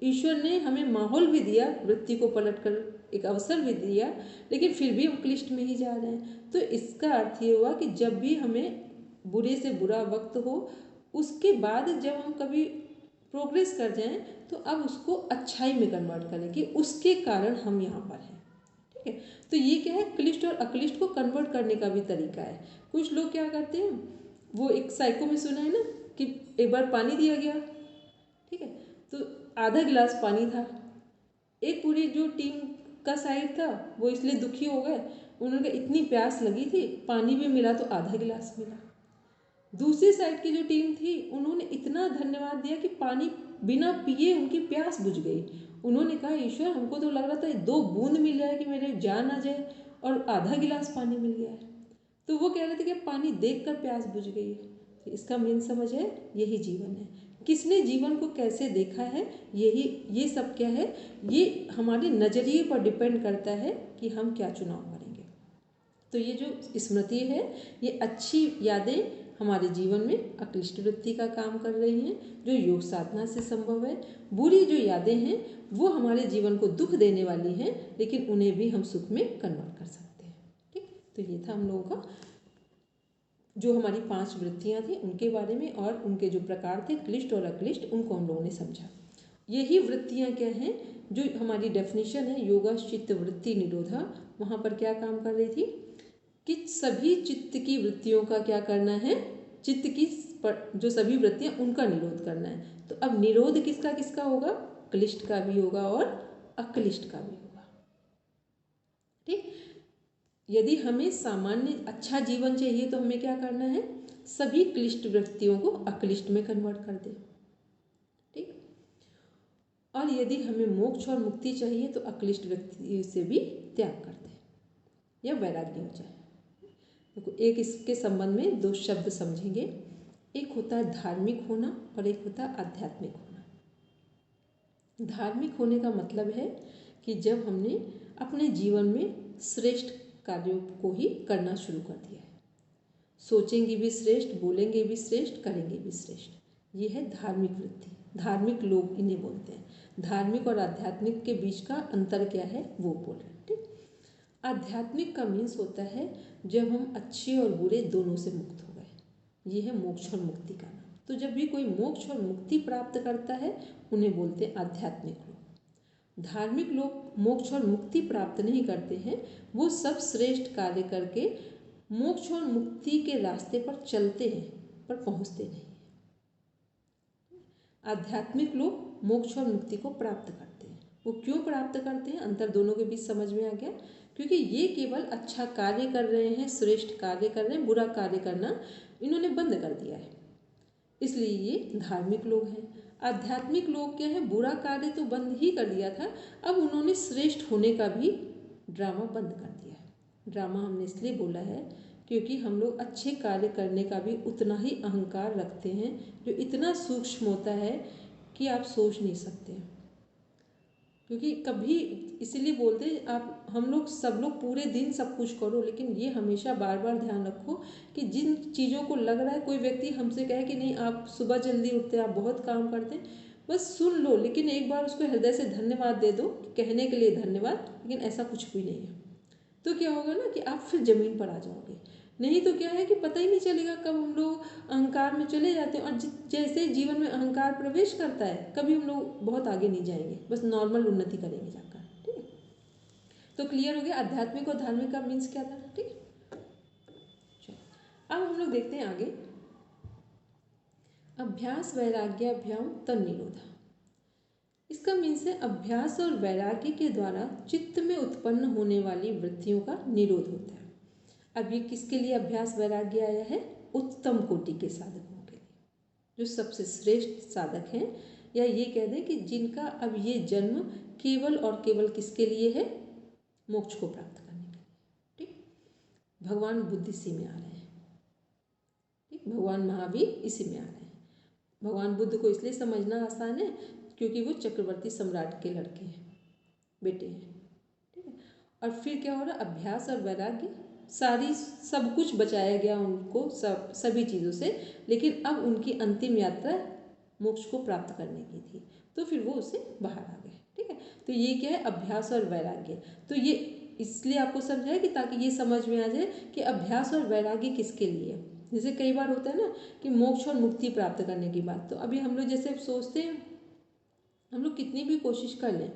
ईश्वर ने हमें माहौल भी दिया, वृत्ति को पलट कर एक अवसर भी दिया, लेकिन फिर भी हम क्लिष्ट में ही जा रहे हैं। तो इसका अर्थ ये हुआ कि जब भी हमें बुरे से बुरा वक्त हो, उसके बाद जब हम कभी प्रोग्रेस कर जाएं तो अब उसको अच्छाई में कन्वर्ट करें कि उसके कारण हम यहाँ पर हैं। ठीक है, तो ये क्या है, क्लिष्ट और अक्लिष्ट को कन्वर्ट करने का भी तरीका है। कुछ लोग क्या करते हैं, वो एक साइको में सुना है ना कि एक बार पानी दिया गया, ठीक है, तो आधा गिलास पानी था, एक पूरी जो टीम का साइड था वो इसलिए दुखी हो गए, उन्होंने इतनी प्यास लगी थी, पानी भी मिला तो आधा गिलास मिला। दूसरी साइड की जो टीम थी उन्होंने इतना धन्यवाद दिया कि पानी बिना पिए उनकी प्यास बुझ गई। उन्होंने कहा, ईश्वर हमको तो लग रहा था 2 बूंद मिल जाए कि मेरे जान आ जाए, और आधा गिलास पानी मिल गया है। तो वो कह रहे थे कि पानी देखकर प्यास बुझ गई है। तो इसका मेन समझ है, यही जीवन है। किसने जीवन को कैसे देखा है, यही ये सब क्या है, ये हमारे नज़रिए पर डिपेंड करता है कि हम क्या चुनाव करेंगे। तो ये जो स्मृति है, ये अच्छी यादें हमारे जीवन में अक्लिष्ट वृत्ति का काम कर रही हैं, जो योग साधना से संभव है। बुरी जो यादें हैं वो हमारे जीवन को दुख देने वाली हैं, लेकिन उन्हें भी हम सुख में कन्वर्ट कर सकते हैं। ठीक, तो ये था हम लोगों का जो हमारी 5 वृत्तियां थी उनके बारे में, और उनके जो प्रकार थे क्लिष्ट और अक्लिष्ट, उनको हम लोगों ने समझा। यही वृत्तियां क्या हैं, जो हमारी डेफिनेशन है योगश्चित्त वृत्ति निरोधा, वहाँ पर क्या काम कर रही थी कि सभी चित्त की वृत्तियों का क्या करना है, चित्त की जो सभी वृत्तियां उनका निरोध करना है। तो अब निरोध किसका किसका होगा, क्लिष्ट का भी होगा और अक्लिष्ट का भी होगा। ठीक, यदि हमें सामान्य अच्छा जीवन चाहिए तो हमें क्या करना है, सभी क्लिष्ट वृत्तियों को अक्लिष्ट में कन्वर्ट कर दे। ठीक, और यदि हमें मोक्ष और मुक्ति चाहिए तो अक्लिष्ट वृत्ति से भी त्याग कर दे या वैराग्य हो जाए। देखो, एक इसके संबंध में 2 शब्द समझेंगे, एक होता है धार्मिक होना और एक होता है आध्यात्मिक होना। धार्मिक होने का मतलब है कि जब हमने अपने जीवन में श्रेष्ठ कार्यों को ही करना शुरू कर दिया है, सोचेंगे भी श्रेष्ठ, बोलेंगे भी श्रेष्ठ, करेंगे भी श्रेष्ठ, ये है धार्मिक वृत्ति। धार्मिक लोग इन्हें बोलते हैं। धार्मिक और आध्यात्मिक के बीच का अंतर क्या है वो बोल रहे हैं। ठीक, आध्यात्मिक का मीन्स होता है जब हम अच्छे और बुरे दोनों से मुक्त हो गए, ये है मोक्ष और मुक्ति का नाम। तो जब भी कोई मोक्ष और मुक्ति प्राप्त करता है उन्हें बोलते हैं आध्यात्मिक लोग। धार्मिक लोग मोक्ष और मुक्ति प्राप्त नहीं करते हैं, वो सब श्रेष्ठ कार्य करके मोक्ष और मुक्ति के रास्ते पर चलते हैं पर पहुंचते नहीं। आध्यात्मिक लोग मोक्ष और मुक्ति को प्राप्त करते हैं। वो क्यों प्राप्त करते हैं, अंतर दोनों के बीच समझ में आ गया, क्योंकि ये केवल अच्छा कार्य कर रहे हैं, श्रेष्ठ कार्य कर रहे हैं, बुरा कार्य करना इन्होंने बंद कर दिया है, इसलिए ये धार्मिक लोग हैं। आध्यात्मिक लोग क्या है, बुरा कार्य तो बंद ही कर दिया था, अब उन्होंने श्रेष्ठ होने का भी ड्रामा बंद कर दिया है। ड्रामा हमने इसलिए बोला है क्योंकि हम लोग अच्छे कार्य करने का भी उतना ही अहंकार रखते हैं, जो इतना सूक्ष्म होता है कि आप सोच नहीं सकते। क्योंकि कभी इसीलिए बोलते हैं आप, हम लोग सब लोग पूरे दिन सब कुछ करो, लेकिन ये हमेशा बार बार ध्यान रखो कि जिन चीज़ों को लग रहा है, कोई व्यक्ति हमसे कहे कि नहीं आप सुबह जल्दी उठते हैं, आप बहुत काम करते हैं, बस सुन लो, लेकिन एक बार उसको हृदय से धन्यवाद दे दो, कहने के लिए धन्यवाद, लेकिन ऐसा कुछ भी नहीं है। तो क्या होगा ना कि आप फिर ज़मीन पर आ जाओगे। नहीं तो क्या है कि पता ही नहीं चलेगा कब हम लोग अहंकार में चले जाते हैं, और जैसे जीवन में अहंकार प्रवेश करता है कभी हम लोग बहुत आगे नहीं जाएंगे, बस नॉर्मल उन्नति करेंगे जाकर। ठीक है, तो क्लियर हो गया आध्यात्मिक और धार्मिक का मीन्स क्या था। ठीक है, चलो अब हम लोग देखते हैं आगे, अभ्यास वैराग्याभ्याम तन्निरोधा। इसका मीन्स है अभ्यास और वैराग्य के द्वारा चित्त में उत्पन्न होने वाली वृत्तियों का निरोध होता है। अब ये किसके लिए अभ्यास वैराग्य आया है, उत्तम कोटि के साधकों के लिए, जो सबसे श्रेष्ठ साधक हैं, या ये कह दें कि जिनका अब ये जन्म केवल और केवल किसके लिए है, मोक्ष को प्राप्त करने के लिए। ठीक, भगवान बुद्ध इसी में आ रहे हैं। ठीक, भगवान महावीर इसी में आ रहे हैं। भगवान बुद्ध को इसलिए समझना आसान है क्योंकि वो चक्रवर्ती सम्राट के लड़के हैं, बेटे हैं, ठीक है। और फिर क्या हो रहा है, अभ्यास और वैराग्य, सब कुछ बचाया गया उनको सभी चीज़ों से, लेकिन अब उनकी अंतिम यात्रा मोक्ष को प्राप्त करने की थी, तो फिर वो उससे बाहर आ गए, ठीक है। तो ये क्या है, अभ्यास और वैराग्य। तो ये इसलिए आपको समझाया कि ताकि ये समझ में आ जाए कि अभ्यास और वैराग्य किसके लिए है। जैसे कई बार होता है ना कि मोक्ष और मुक्ति प्राप्त करने की बात, तो अभी हम लोग जैसे सोचते हैं, हम लोग कितनी भी कोशिश कर लें,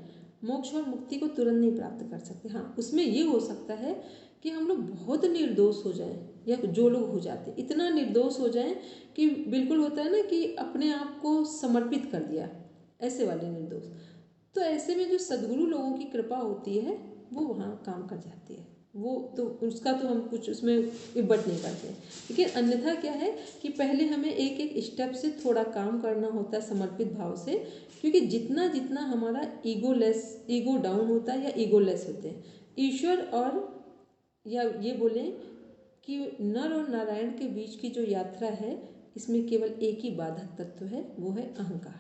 मोक्ष और मुक्ति को तुरंत नहीं प्राप्त कर सकते। हाँ, उसमें ये हो सकता है कि हम लोग बहुत निर्दोष हो जाएं, या जो लोग हो जाते इतना निर्दोष हो जाएं कि बिल्कुल होता है ना कि अपने आप को समर्पित कर दिया, ऐसे वाले निर्दोष। तो ऐसे में जो सद्गुरु लोगों की कृपा होती है वो वहाँ काम कर जाती है, वो तो उसका तो हम कुछ उसमें इब्बट नहीं करते। लेकिन अन्यथा क्या है कि पहले हमें एक एक स्टेप से थोड़ा काम करना होता है समर्पित भाव से, क्योंकि जितना जितना हमारा ईगो डाउन होता है या ईगोलेस होते हैं, ईश्वर और या ये बोलें कि नर और नारायण के बीच की जो यात्रा है, इसमें केवल एक ही बाधक तत्व है, वो है अहंकार।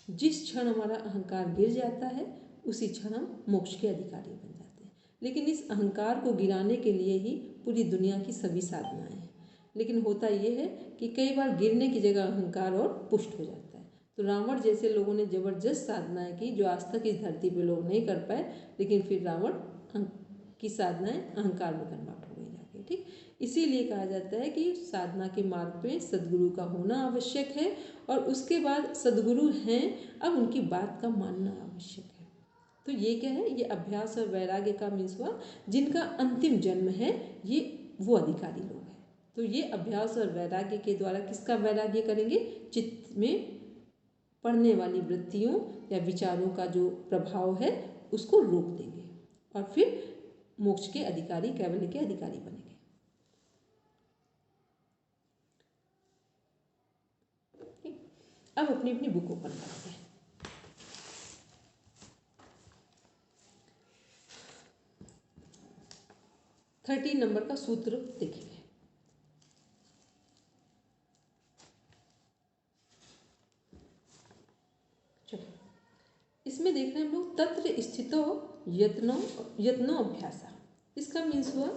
जिस क्षण हमारा अहंकार गिर जाता है उसी क्षण हम मोक्ष के अधिकारी बन जाते हैं। लेकिन इस अहंकार को गिराने के लिए ही पूरी दुनिया की सभी साधनाएं हैं। लेकिन होता ये है कि कई बार गिरने की जगह अहंकार और पुष्ट हो जाता है। तो रावण जैसे लोगों ने जबरदस्त साधनाएं की जो आज तक इस धरती पे लोग नहीं कर पाए, लेकिन फिर रावण की साधनाएं अहंकार में कन्वर्ट हो गई जाके, ठीक। इसीलिए कहा जाता है कि साधना के मार्ग पे सद्गुरु का होना आवश्यक है, और उसके बाद सद्गुरु हैं, अब उनकी बात का मानना आवश्यक है। तो ये क्या है, ये अभ्यास और वैराग्य का मीन्स हुआ जिनका अंतिम जन्म है, ये वो अधिकारी लोग हैं। तो ये अभ्यास और वैराग्य के द्वारा किसका वैराग्य करेंगे, चित्त में पड़ने वाली वृत्तियों या विचारों का जो प्रभाव है उसको रोक देंगे, और फिर मोक्ष के अधिकारी, कैवल्य के अधिकारी बनेंगे। अब अपनी अपनी बुक ओपन करते हैं। थर्टी नंबर का सूत्र देखेंगे। चलो, इसमें देख रहे हैं हम लोग, तत्र स्थितो यत्नो अभ्यासा। इसका मीन्स हुआ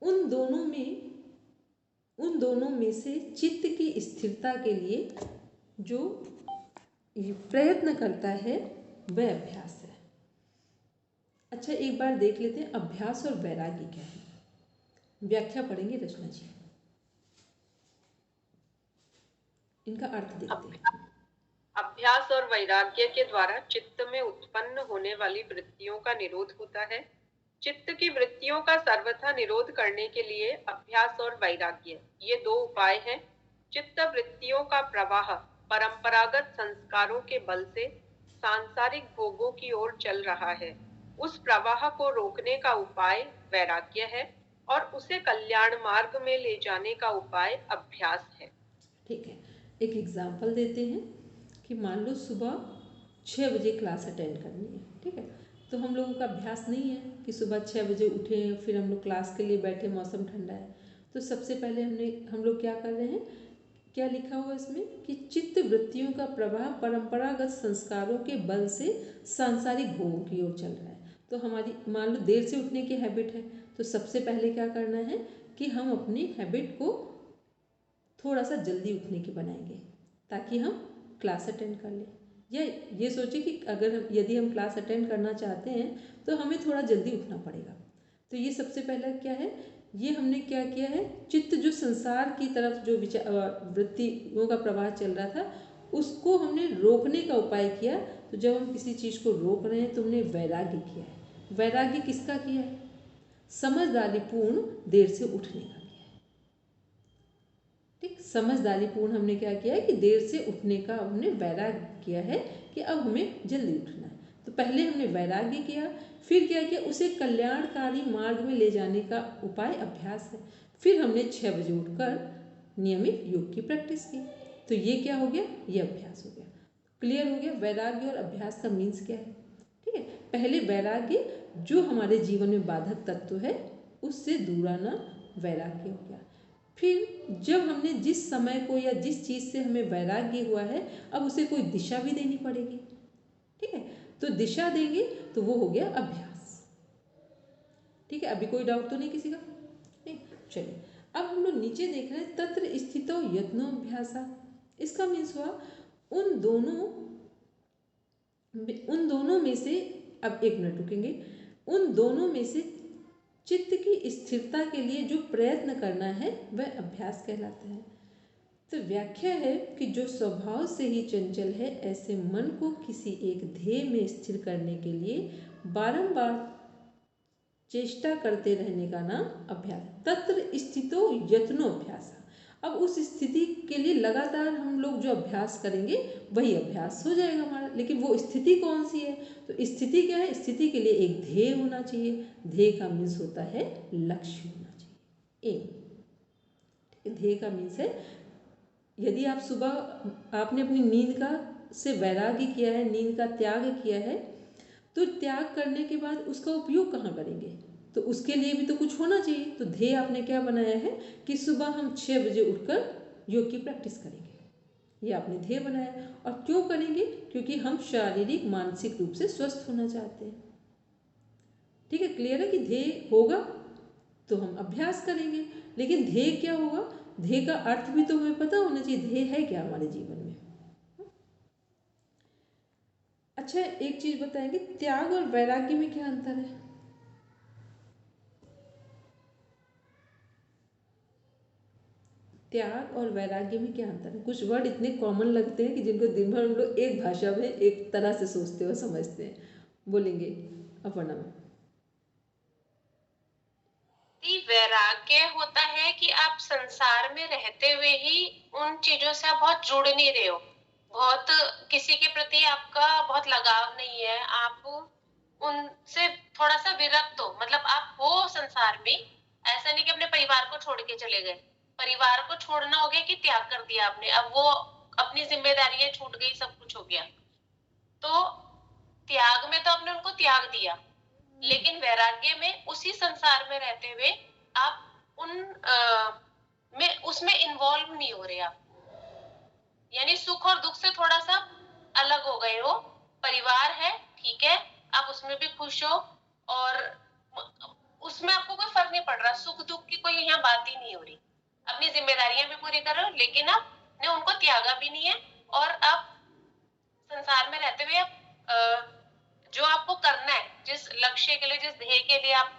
उन दोनों में से चित्त की स्थिरता के लिए जो प्रयत्न करता है वह अभ्यास है। अच्छा, एक बार देख लेते हैं अभ्यास और वैराग्य क्या है। व्याख्या पढ़ेंगे रचना जी, इनका अर्थ देखते हैं। अभ्यास और वैराग्य के द्वारा चित्त में उत्पन्न होने वाली वृत्तियों का निरोध होता है। चित्त की वृत्तियों का सर्वथा निरोध करने के लिए अभ्यास और वैराग्य, ये दो उपाय हैं। चित्त वृत्तियों का प्रवाह परंपरागत संस्कारों के बल से सांसारिक भोगों की ओर चल रहा है। उस प्रवाह को रोकने का उपाय वैराग्य है, और उसे कल्याण मार्ग में ले जाने का उपाय अभ्यास है। ठीक है, एक एग्जाम्पल देते हैं कि मान लो सुबह 6 बजे क्लास अटेंड करनी है, ठीक है। तो हम लोगों का अभ्यास नहीं है कि सुबह 6 बजे उठें, फिर हम लोग क्लास के लिए बैठे, मौसम ठंडा है। तो सबसे पहले हम लोग क्या कर रहे हैं, क्या लिखा हुआ इसमें कि चित्त वृत्तियों का प्रवाह परंपरागत संस्कारों के बल से सांसारिक भोगों की ओर चल रहा है। तो हमारी मान लो देर से उठने की हैबिट है, तो सबसे पहले क्या करना है कि हम अपनी हैबिट को थोड़ा सा जल्दी उठने की बनाएंगे ताकि हम क्लास अटेंड कर लें। या ये सोचिए कि यदि हम क्लास अटेंड करना चाहते हैं तो हमें थोड़ा जल्दी उठना पड़ेगा। तो ये सबसे पहला क्या है, ये हमने क्या किया है, चित्त जो संसार की तरफ जो वृत्तियों का प्रवाह चल रहा था उसको हमने रोकने का उपाय किया। तो जब हम किसी चीज़ को रोक रहे हैं तो हमने वैराग्य किया है। वैराग्य किसका किया है, समझदारीपूर्ण देर से उठने का किया है, ठीक। समझदारीपूर्ण हमने क्या किया है कि देर से उठने का हमने वैराग्य किया है कि अब हमें जल्दी उठना है। तो पहले हमने वैराग्य किया, फिर क्या किया, उसे कल्याणकारी मार्ग में ले जाने का उपाय अभ्यास है। फिर हमने 6 बजे उठकर नियमित योग की प्रैक्टिस की। तो ये क्या हो गया, ये अभ्यास हो गया। क्लियर हो गया वैराग्य और अभ्यास का मीन्स क्या है, ठीक है। पहले वैराग्य जो हमारे जीवन में बाधक तत्व है उससे दूर आना, वैराग्य हो गया। फिर जब हमने जिस समय को या जिस चीज़ से हमें वैराग्य हुआ है, अब उसे कोई दिशा भी देनी पड़ेगी। ठीक है, तो दिशा देंगे तो वो हो गया अभ्यास। ठीक है, अभी कोई डाउट तो नहीं किसी का? नहीं, चलिए अब हम लोग नीचे देख रहे हैं, तत्र स्थितो यत्नोऽभ्यासा। इसका मीन्स हुआ उन दोनों में से, अब एक मिनट रुकेंगे, उन दोनों में से चित्त की स्थिरता के लिए जो प्रयत्न करना है वह अभ्यास कहलाता है। तो व्याख्या है कि जो स्वभाव से ही चंचल है, ऐसे मन को किसी एक ध्येय में स्थिर करने के लिए बारंबार चेष्टा करते रहने का नाम अभ्यास। तत्र स्थितो यत्नोऽभ्यास। अब उस स्थिति के लिए लगातार हम लोग जो अभ्यास करेंगे वही अभ्यास हो जाएगा हमारा। लेकिन वो स्थिति कौन सी है? तो स्थिति क्या है? स्थिति के लिए एक ध्येय होना चाहिए। ध्येय का मीन्स होता है लक्ष्य होना चाहिए, एम। ध्येय का मीन्स है, यदि आप सुबह आपने अपनी नींद का से वैराग्य किया है, नींद का त्याग किया है, तो त्याग करने के बाद उसका उपयोग कहाँ करेंगे? तो उसके लिए भी तो कुछ होना चाहिए। तो ध्येय आपने क्या बनाया है कि सुबह हम 6 बजे उठकर योग की प्रैक्टिस करेंगे, ये आपने ध्येय बनाया। और क्यों करेंगे? क्योंकि हम शारीरिक मानसिक रूप से स्वस्थ होना चाहते हैं। ठीक है, क्लियर है कि ध्येय होगा तो हम अभ्यास करेंगे। लेकिन ध्येय क्या होगा? ध्येय का अर्थ भी तो हमें पता होना चाहिए, ध्येय है क्या हमारे जीवन में। अच्छा, एक चीज बताएंगे, त्याग और वैराग्य में क्या अंतर है? त्याग और वैराग्य में क्या अंतर है? कुछ वर्ड इतने कॉमन लगते हैं कि जिनको दिन भर हम लोग एक भाषा में एक तरह से सोचते हो, समझते हैं। बोलेंगे अपर्णा में। वैराग्य होता है कि आप संसार में रहते हुए ही उन चीजों से आप बहुत जुड़ नहीं रहे हो, बहुत किसी के प्रति आपका बहुत लगाव नहीं है, आप उनसे थोड़ा सा विरक्त हो। मतलब आप हो संसार में, ऐसा नहीं कि अपने परिवार को छोड़ के चले गए। परिवार को छोड़ना हो गया कि त्याग कर दिया आपने, अब वो अपनी जिम्मेदारियां छूट गई, सब कुछ हो गया। तो त्याग में तो आपने उनको त्याग दिया, लेकिन वैराग्य में उसी संसार में रहते हुए आप उन में उसमें इन्वॉल्व नहीं हो रहे आप, यानी सुख और दुख से थोड़ा सा अलग हो गए हो। परिवार है, ठीक है, आप उसमें भी खुश हो और उसमें आपको कोई फर्क नहीं पड़ रहा, सुख दुख की कोई यहाँ बात ही नहीं हो रही। अपनी जिम्मेदारियां भी पूरी कर रहे हो, लेकिन आपने उनको त्यागा भी नहीं है। और आप संसार में रहते हुए जो आपको करना है, जिस लक्ष्य के लिए, जिस ध्येय के लिए आप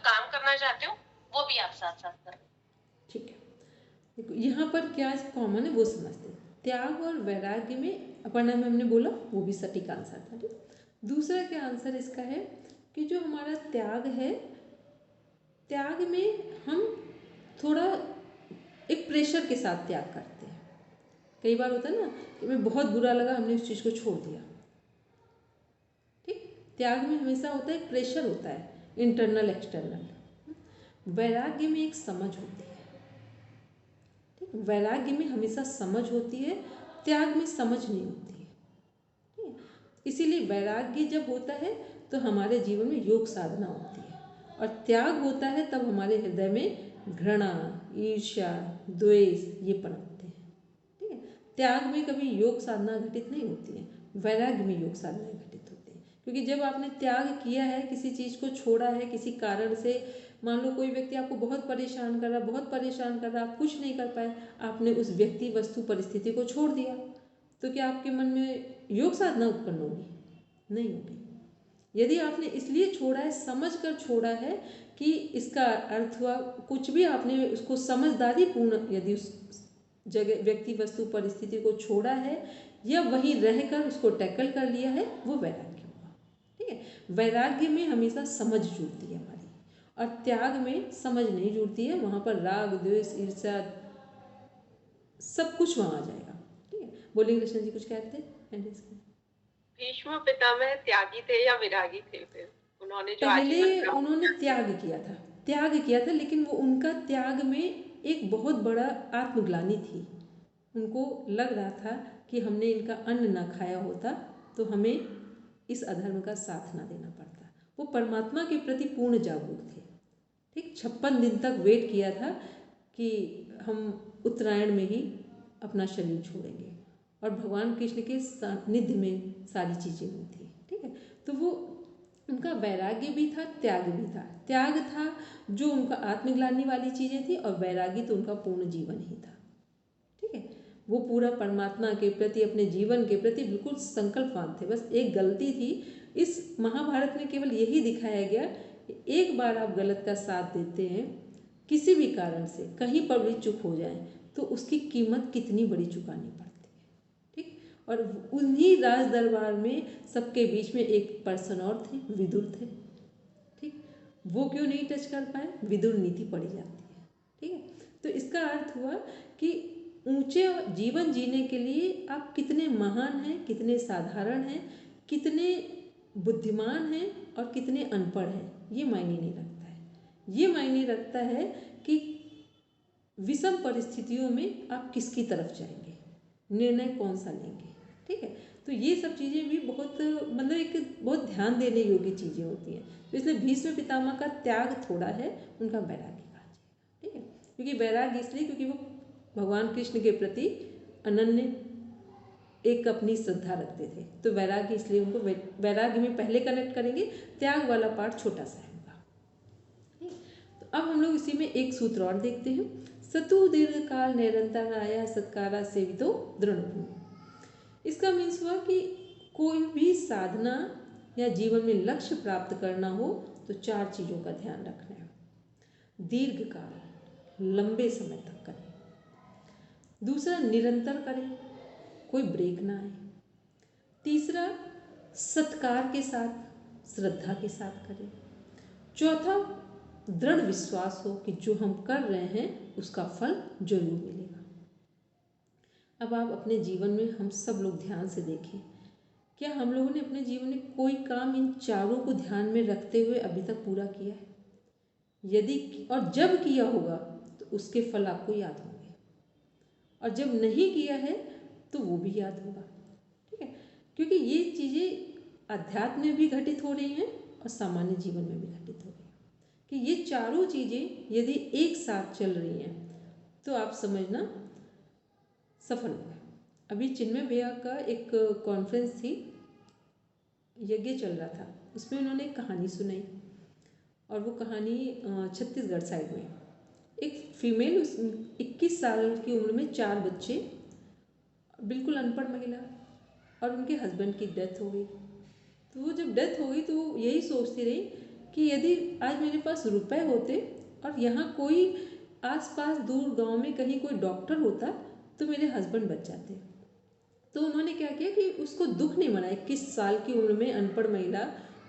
काम करना चाहते हो, वो भी आप साथ साथ कर रहे हो। ठीक है, देखो यहाँ पर क्या कॉमन है वो समझते हैं। त्याग और वैराग्य में अपर्णा में हमने बोला वो भी सटीक आंसर था। ठीक, दूसरा क्या आंसर इसका है कि जो हमारा त्याग है, त्याग में हम थोड़ा एक प्रेशर के साथ त्याग करते हैं। कई बार होता है ना कि हमें बहुत बुरा लगा, हमने उस चीज़ को छोड़ दिया। ठीक, त्याग में हमेशा होता है, एक प्रेशर होता है, इंटरनल एक्सटर्नल। वैराग्य में एक समझ होती है। ठीक, वैराग्य में हमेशा समझ होती है, त्याग में समझ नहीं होती है। ठीक, इसीलिए वैराग्य जब होता है तो हमारे जीवन में योग साधना होती है, और त्याग होता है तब हमारे हृदय में घृणा, ईर्ष्या, द्वेष ये पनपते हैं। ठीक है, त्याग में कभी योग साधना घटित नहीं होती है, वैराग्य में योग साधना घटित होती है। क्योंकि जब आपने त्याग किया है, किसी चीज़ को छोड़ा है, किसी कारण से, मान लो कोई व्यक्ति आपको बहुत परेशान कर रहा, आप कुछ नहीं कर पाए, आपने उस व्यक्ति, वस्तु, परिस्थिति को छोड़ दिया, तो क्या आपके मन में योग साधना उत्पन्न होगी? नहीं होगी। यदि आपने इसलिए छोड़ा है, समझ कर छोड़ा है कि इसका अर्थ हुआ कुछ भी, आपने उसको समझदारी पूर्ण, यदि उस जगह, व्यक्ति, वस्तु, परिस्थिति को छोड़ा है या वहीं रहकर उसको टैकल कर लिया है, वो वैराग्य हुआ। ठीक है, वैराग्य में हमेशा समझ जुड़ती है हमारी, और त्याग में समझ नहीं जुड़ती है। वहाँ पर राग, द्वेष, ईर्ष्या सब कुछ वहाँ आ जाएगा। ठीक है, बोलिए कृष्ण जी कुछ कहते हैं? भीष्म पितामह त्यागी थे या विरागी थे? फिर उन्होंने जो पहले उन्होंने त्याग किया था, लेकिन वो उनका त्याग में एक बहुत बड़ा आत्मग्लानि थी। उनको लग रहा था कि हमने इनका अन्न ना खाया होता तो हमें इस अधर्म का साथ ना देना पड़ता। वो परमात्मा के प्रति पूर्ण जागरूक थे। ठीक, 56 दिन तक वेट किया था कि हम उत्तरायण में ही अपना शरीर छोड़ेंगे, और भगवान कृष्ण के सानिध्य में सारी चीज़ें हुई थी। ठीक है, तो वो उनका वैराग्य भी था, त्याग भी था। त्याग था जो उनका आत्मग्लानि वाली चीज़ें थी, और वैराग्य तो उनका पूर्ण जीवन ही था। ठीक है, वो पूरा परमात्मा के प्रति, अपने जीवन के प्रति बिल्कुल संकल्पवान थे। बस एक गलती थी, इस महाभारत में केवल यही दिखाया गया, एक बार आप गलत का साथ देते हैं किसी भी कारण से, कहीं पर भी चूक हो जाए तो उसकी कीमत कितनी बड़ी चुकानी पड़ती है। ठीक, और उन्हीं राज दरबार में सबके बीच में एक पर्सन और थे, विदुर थे। ठीक, वो क्यों नहीं टच कर पाए, विदुर नीति पड़ी जाती है। ठीक है, तो इसका अर्थ हुआ कि ऊंचे जीवन जीने के लिए आप कितने महान हैं, कितने साधारण हैं, कितने बुद्धिमान हैं और कितने अनपढ़ हैं, ये मायने नहीं रखता है। ये मायने रखता है कि विषम परिस्थितियों में आप किसकी तरफ जाएंगे, निर्णय कौन सा लेंगे। ठीक है, तो ये सब चीज़ें भी बहुत मतलब एक बहुत ध्यान देने योग्य चीज़ें होती हैं। तो इसलिए भीष्म पितामह का त्याग थोड़ा है, उनका वैराग्य कहा जाएगा। ठीक है, क्योंकि वैराग्य इसलिए क्योंकि वो भगवान कृष्ण के प्रति अनन्य एक अपनी श्रद्धा रखते थे, तो वैराग्य इसलिए उनको वैराग्य में पहले कनेक्ट करेंगे, त्याग वाला पार्ट छोटा सा होगा। तो अब हम लोग इसी में एक सूत्र और देखते हैं, सतु दीर्घ काल निरंतराया सत्कारा सेवितो दृढ़। इसका मीन्स हुआ कि कोई भी साधना या जीवन में लक्ष्य प्राप्त करना हो तो 4 चीज़ों का ध्यान रखना है। दीर्घ काल, लंबे समय तक करें। दूसरा, निरंतर करें, कोई ब्रेक ना आए। तीसरा, सत्कार के साथ, श्रद्धा के साथ करें। चौथा, दृढ़ विश्वास हो कि जो हम कर रहे हैं उसका फल जरूर मिलेगा। अब आप अपने जीवन में हम सब लोग ध्यान से देखें, क्या हम लोगों ने अपने जीवन में कोई काम इन चारों को ध्यान में रखते हुए अभी तक पूरा किया है? यदि और जब किया होगा तो उसके फल आपको याद होंगे, और जब नहीं किया है तो वो भी याद होगा। ठीक है, क्योंकि ये चीज़ें अध्यात्म में भी घटित हो रही हैं और सामान्य जीवन में भी घटित हो रही हैं, कि ये चारों चीज़ें यदि एक साथ चल रही हैं तो आप समझना सफल हुआ। अभी चिन्मय भैया का एक कॉन्फ्रेंस थी, यज्ञ चल रहा था, उसमें उन्होंने एक कहानी सुनाई, और वो कहानी छत्तीसगढ़ साइड में एक फीमेल 21 साल की उम्र में 4 बच्चे, बिल्कुल अनपढ़ महिला, और उनके हस्बैंड की डेथ हो गई। तो वो जब डेथ हो गई तो वो यही सोचती रही कि यदि आज मेरे पास रुपए होते और यहाँ कोई आसपास दूर गांव में कहीं कोई डॉक्टर होता तो मेरे हस्बैंड बच जाते। तो उन्होंने क्या किया कि उसको दुख नहीं मनाया। 21 साल की उम्र में अनपढ़ महिला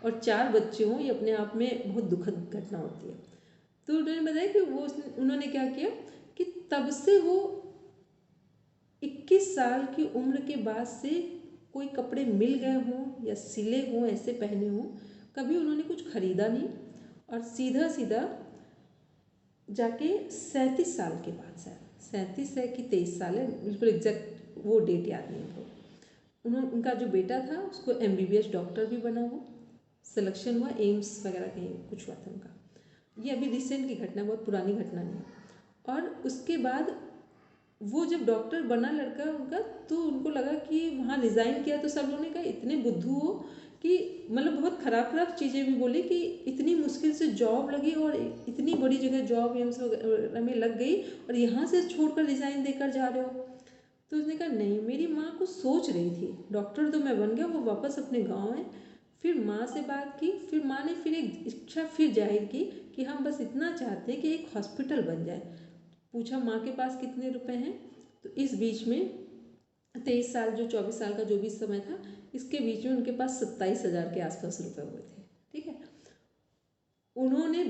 और 4 बच्चे हों, ये अपने आप में बहुत दुखद घटना होती है। तो उन्होंने बताया कि उन्होंने क्या किया कि तब से वो 21 साल की उम्र के बाद से कोई कपड़े मिल गए हों या सिले हों, ऐसे पहने हों, कभी उन्होंने कुछ खरीदा नहीं, और सीधा सीधा जाके 37 साल के बाद, शायद 37 है कि 23 साल है, बिल्कुल एग्जैक्ट वो डेट याद नहीं है, उनका जो बेटा था उसको MBBS डॉक्टर भी बना, वो सिलेक्शन हुआ, एम्स वगैरह कहीं कुछ हुआ था उनका। ये अभी रिसेंट की घटना, बहुत पुरानी घटना नहीं है। और उसके बाद वो जब डॉक्टर बना लड़का उनका, तो उनको लगा कि वहाँ रिज़ाइन किया तो सब लोगों ने कहा इतने बुद्धू हो कि मतलब बहुत ख़राब ख़राब चीज़ें भी बोली कि इतनी मुश्किल से जॉब लगी और इतनी बड़ी जगह जॉब एम्स वगैरह में लग गई और यहाँ से छोड़कर रिज़ाइन देकर जा रहे हो। तो उसने कहा नहीं, मेरी माँ कुछ सोच रही थी, डॉक्टर तो मैं बन गया, वो वापस अपने गाँव है। फिर माँ से बात की, फिर माँ ने फिर एक इच्छा फिर जाहिर की कि हम बस इतना चाहते हैं कि एक हॉस्पिटल बन जाए। पूछा माँ के पास कितने रुपए हैं, तो इस बीच में 23 साल जो 24 साल का जो भी समय था, इसके बीच में उनके पास 27,000 के आसपास रुपए हुए थे। ठीक है, उन्होंने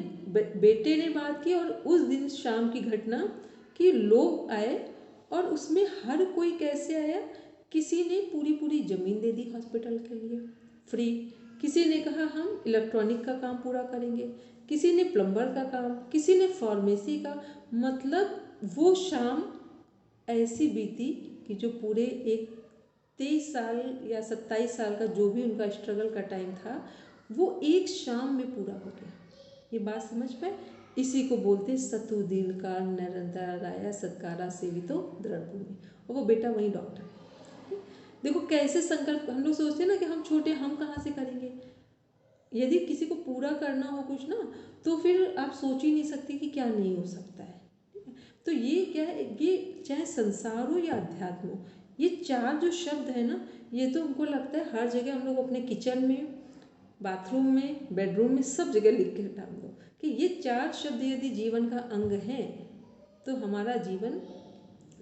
बेटे ने बात की, और उस दिन शाम की घटना कि लोग आए और उसमें हर कोई कैसे आया, किसी ने पूरी पूरी ज़मीन दे दी हॉस्पिटल के लिए फ्री, किसी ने कहा हम इलेक्ट्रॉनिक का काम पूरा करेंगे, किसी ने प्लम्बर का काम, किसी ने फार्मेसी का। मतलब वो शाम ऐसी बीती कि जो पूरे एक 23 साल या 27 साल का जो भी उनका स्ट्रगल का टाइम था, वो एक शाम में पूरा हो गया। ये बात समझ पाए, इसी को बोलते सतु दिल का निरंतराया सत्कारा सेवितो दृढ़ भूमि। और वो बेटा वही डॉक्टर है। देखो कैसे संकल्प, हम लोग सोचते हैं ना कि हम छोटे, हम कहाँ से करेंगे। यदि किसी को पूरा करना हो कुछ ना, तो फिर आप सोच ही नहीं सकते कि क्या नहीं हो सकता है। तो ये क्या है, ये चाहे संसार हो या अध्यात्म हो, ये चार जो शब्द है ना, ये तो हमको लगता है हर जगह हम लोग अपने किचन में, बाथरूम में, बेडरूम में, सब जगह लिख के डाल दो कि ये चार शब्द यदि जीवन का अंग है तो हमारा जीवन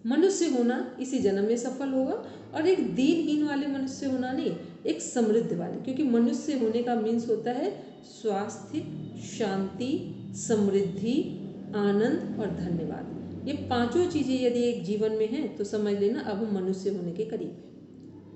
मनुष्य होना इसी जन्म में सफल होगा। और एक दीनहीन वाले मनुष्य होना नहीं, एक समृद्ध वाले, क्योंकि मनुष्य होने का मीन्स होता है स्वास्थ्य, शांति, समृद्धि, आनंद और धन्यवाद। ये पांचों चीज़ें यदि एक जीवन में हैं तो समझ लेना अब हम मनुष्य होने के करीब हैं।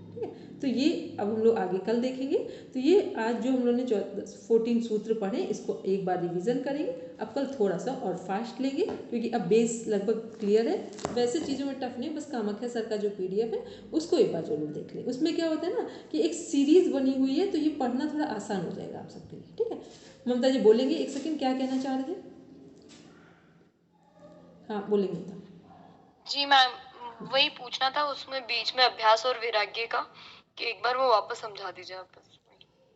ठीक है, तो ये अब हम लोग आगे कल देखेंगे। तो ये आज जो हम लोग ने 14 सूत्र पढ़े, इसको एक बार रिवीजन करेंगे। अब कल थोड़ा सा और फास्ट लेंगे क्योंकि अब बेस लगभग क्लियर है। वैसे चीज़ों में टफ नहीं, बस कामाख्या सर का जो PDF है उसको एक बार जरूर देख लें। उसमें क्या होता है ना कि एक सीरीज बनी हुई है, तो ये पढ़ना थोड़ा आसान हो जाएगा आप सबके लिए। ठीक है, ममता जी बोलेंगे, एक सेकेंड, क्या कहना चाह रहे थे? हाँ बोलेंगे तो। जी मैम, वही पूछना था उसमें बीच में अभ्यास और वैराग्य का, कि एक बार वो वापस समझा दीजिए आप बस।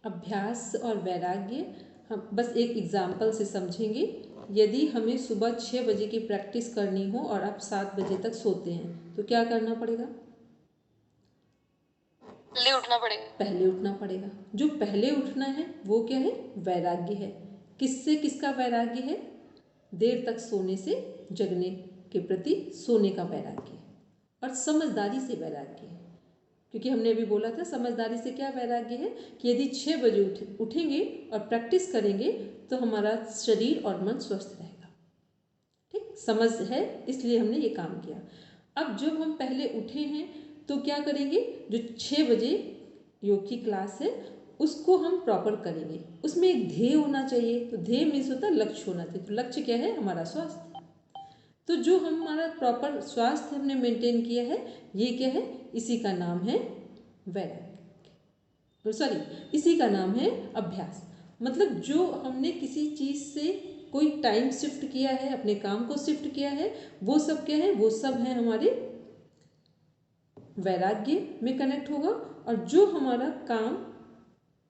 अभ्यास और वैराग्य हम बस एक एग्जाम्पल से समझेंगे। यदि हमें सुबह 6 बजे की प्रैक्टिस करनी हो और आप 7 बजे तक सोते हैं तो क्या करना पड़ेगा? पहले उठना पड़ेगा। पहले उठना पड़ेगा। जो पहले उठना है वो क्या है? वैराग्य है। किससे किसका वैराग्य है? देर तक सोने से जगने के प्रति सोने का वैराग्य और समझदारी से वैराग्य है। क्योंकि हमने अभी बोला था समझदारी से क्या वैराग्य है कि यदि 6 बजे उठेंगे और प्रैक्टिस करेंगे तो हमारा शरीर और मन स्वस्थ रहेगा। ठीक, समझ है, इसलिए हमने ये काम किया। अब जब हम पहले उठे हैं तो क्या करेंगे? जो 6 बजे योग की क्लास है उसको हम प्रॉपर करेंगे। उसमें एक ध्येय होना चाहिए। तो ध्येय मीन्स होता है लक्ष्य होना चाहिए। तो लक्ष्य क्या है? हमारा स्वास्थ्य। तो जो हमारा प्रॉपर स्वास्थ्य हमने मेंटेन किया है, ये क्या है? इसी का नाम है वैराग्य, सॉरी इसी का नाम है अभ्यास। मतलब जो हमने किसी चीज़ से कोई टाइम शिफ्ट किया है, अपने काम को शिफ्ट किया है, वो सब क्या है? वो सब है हमारे वैराग्य में कनेक्ट होगा। और जो हमारा काम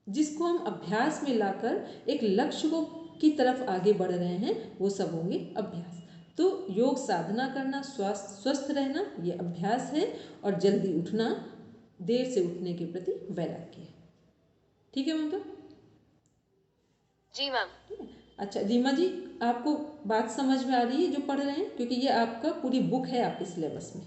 जिसको हम अभ्यास में लाकर एक लक्ष्य को की तरफ आगे बढ़ रहे हैं, वो सब होंगे अभ्यास। तो योग साधना करना, स्वस्थ रहना, ये अभ्यास है। और जल्दी उठना, देर से उठने के प्रति वैराग्य है। ठीक है ममता? जी मैम। अच्छा रीमा जी, आपको बात समझ में आ रही है जो पढ़ रहे हैं? क्योंकि ये आपका पूरी बुक है आपके सिलेबस में।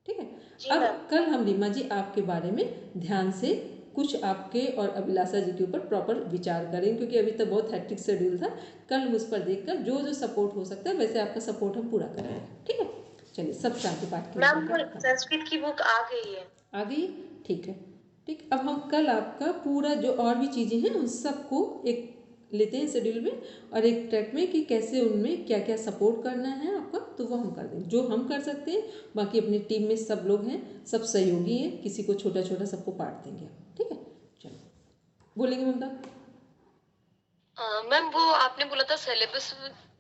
ठीक है, अब कल हम रीमा जी आपके बारे में ध्यान से कुछ आपके और अभिलाषा जी के ऊपर प्रॉपर विचार करें, क्योंकि अभी तो बहुत हैक्टिक शेड्यूल था। कल हम उस पर देखकर जो जो सपोर्ट हो सकता है वैसे आपका सपोर्ट हम पूरा करेंगे। ठीक है, चलिए सब शांति पाठ के मैम संस्कृत की बुक आ गई है। आ गई? ठीक है, ठीक। अब हम कल आपका पूरा जो और भी चीज़ें हैं उन सबको एक लेते हैं शेड्यूल में और एक ट्रैक में कि कैसे उनमें क्या क्या सपोर्ट करना है आपका, तो वो हम कर देंगे जो हम कर सकते हैं। बाकी अपनी टीम में सब लोग हैं, सब सहयोगी हैं, किसी को छोटा छोटा सबको पार्ट देंगे। ठीक है, चलो बोलेंगे ममता? मैम वो आपने बोला था सिलेबस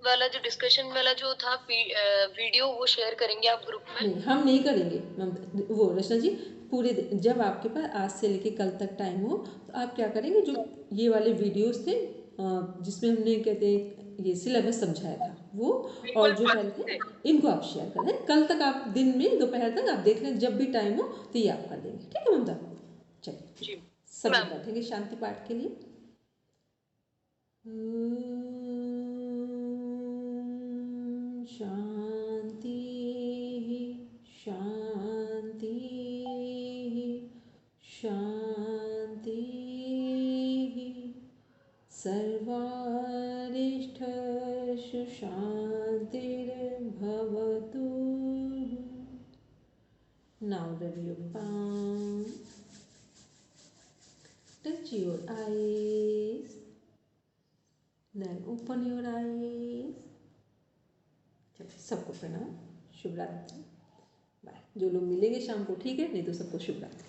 वाला जो डिस्कशन वाला जो था वीडियो, वो शेयर करेंगे आप ग्रुप में? नहीं, हम नहीं करेंगे ममता। वो रचना जी, पूरे जब आपके पास आज से लेके कल तक टाइम हो तो आप क्या करेंगे, जो ये वाले वीडियोस थे जिसमें हमने कहते हैं ये सिलेबस समझाया था वो, और जो है इनको आप शेयर कर दें। कल तक आप दिन में दोपहर तक आप देख लें, जब भी टाइम हो तो ये आप कर देंगे। ठीक है ममता? चलिए सब बैठेंगे शांति पाठ के लिए। शांति शांति शांति सर्वारिष्ठसु शांतिर्भवतु। Now rub your palm, touch your eyes, then open your eyes. चलो सबको प्रणाम, शुभ रात्रि, बाय। जो लोग मिलेंगे शाम को ठीक है, नहीं तो सबको शुभ रात्रि।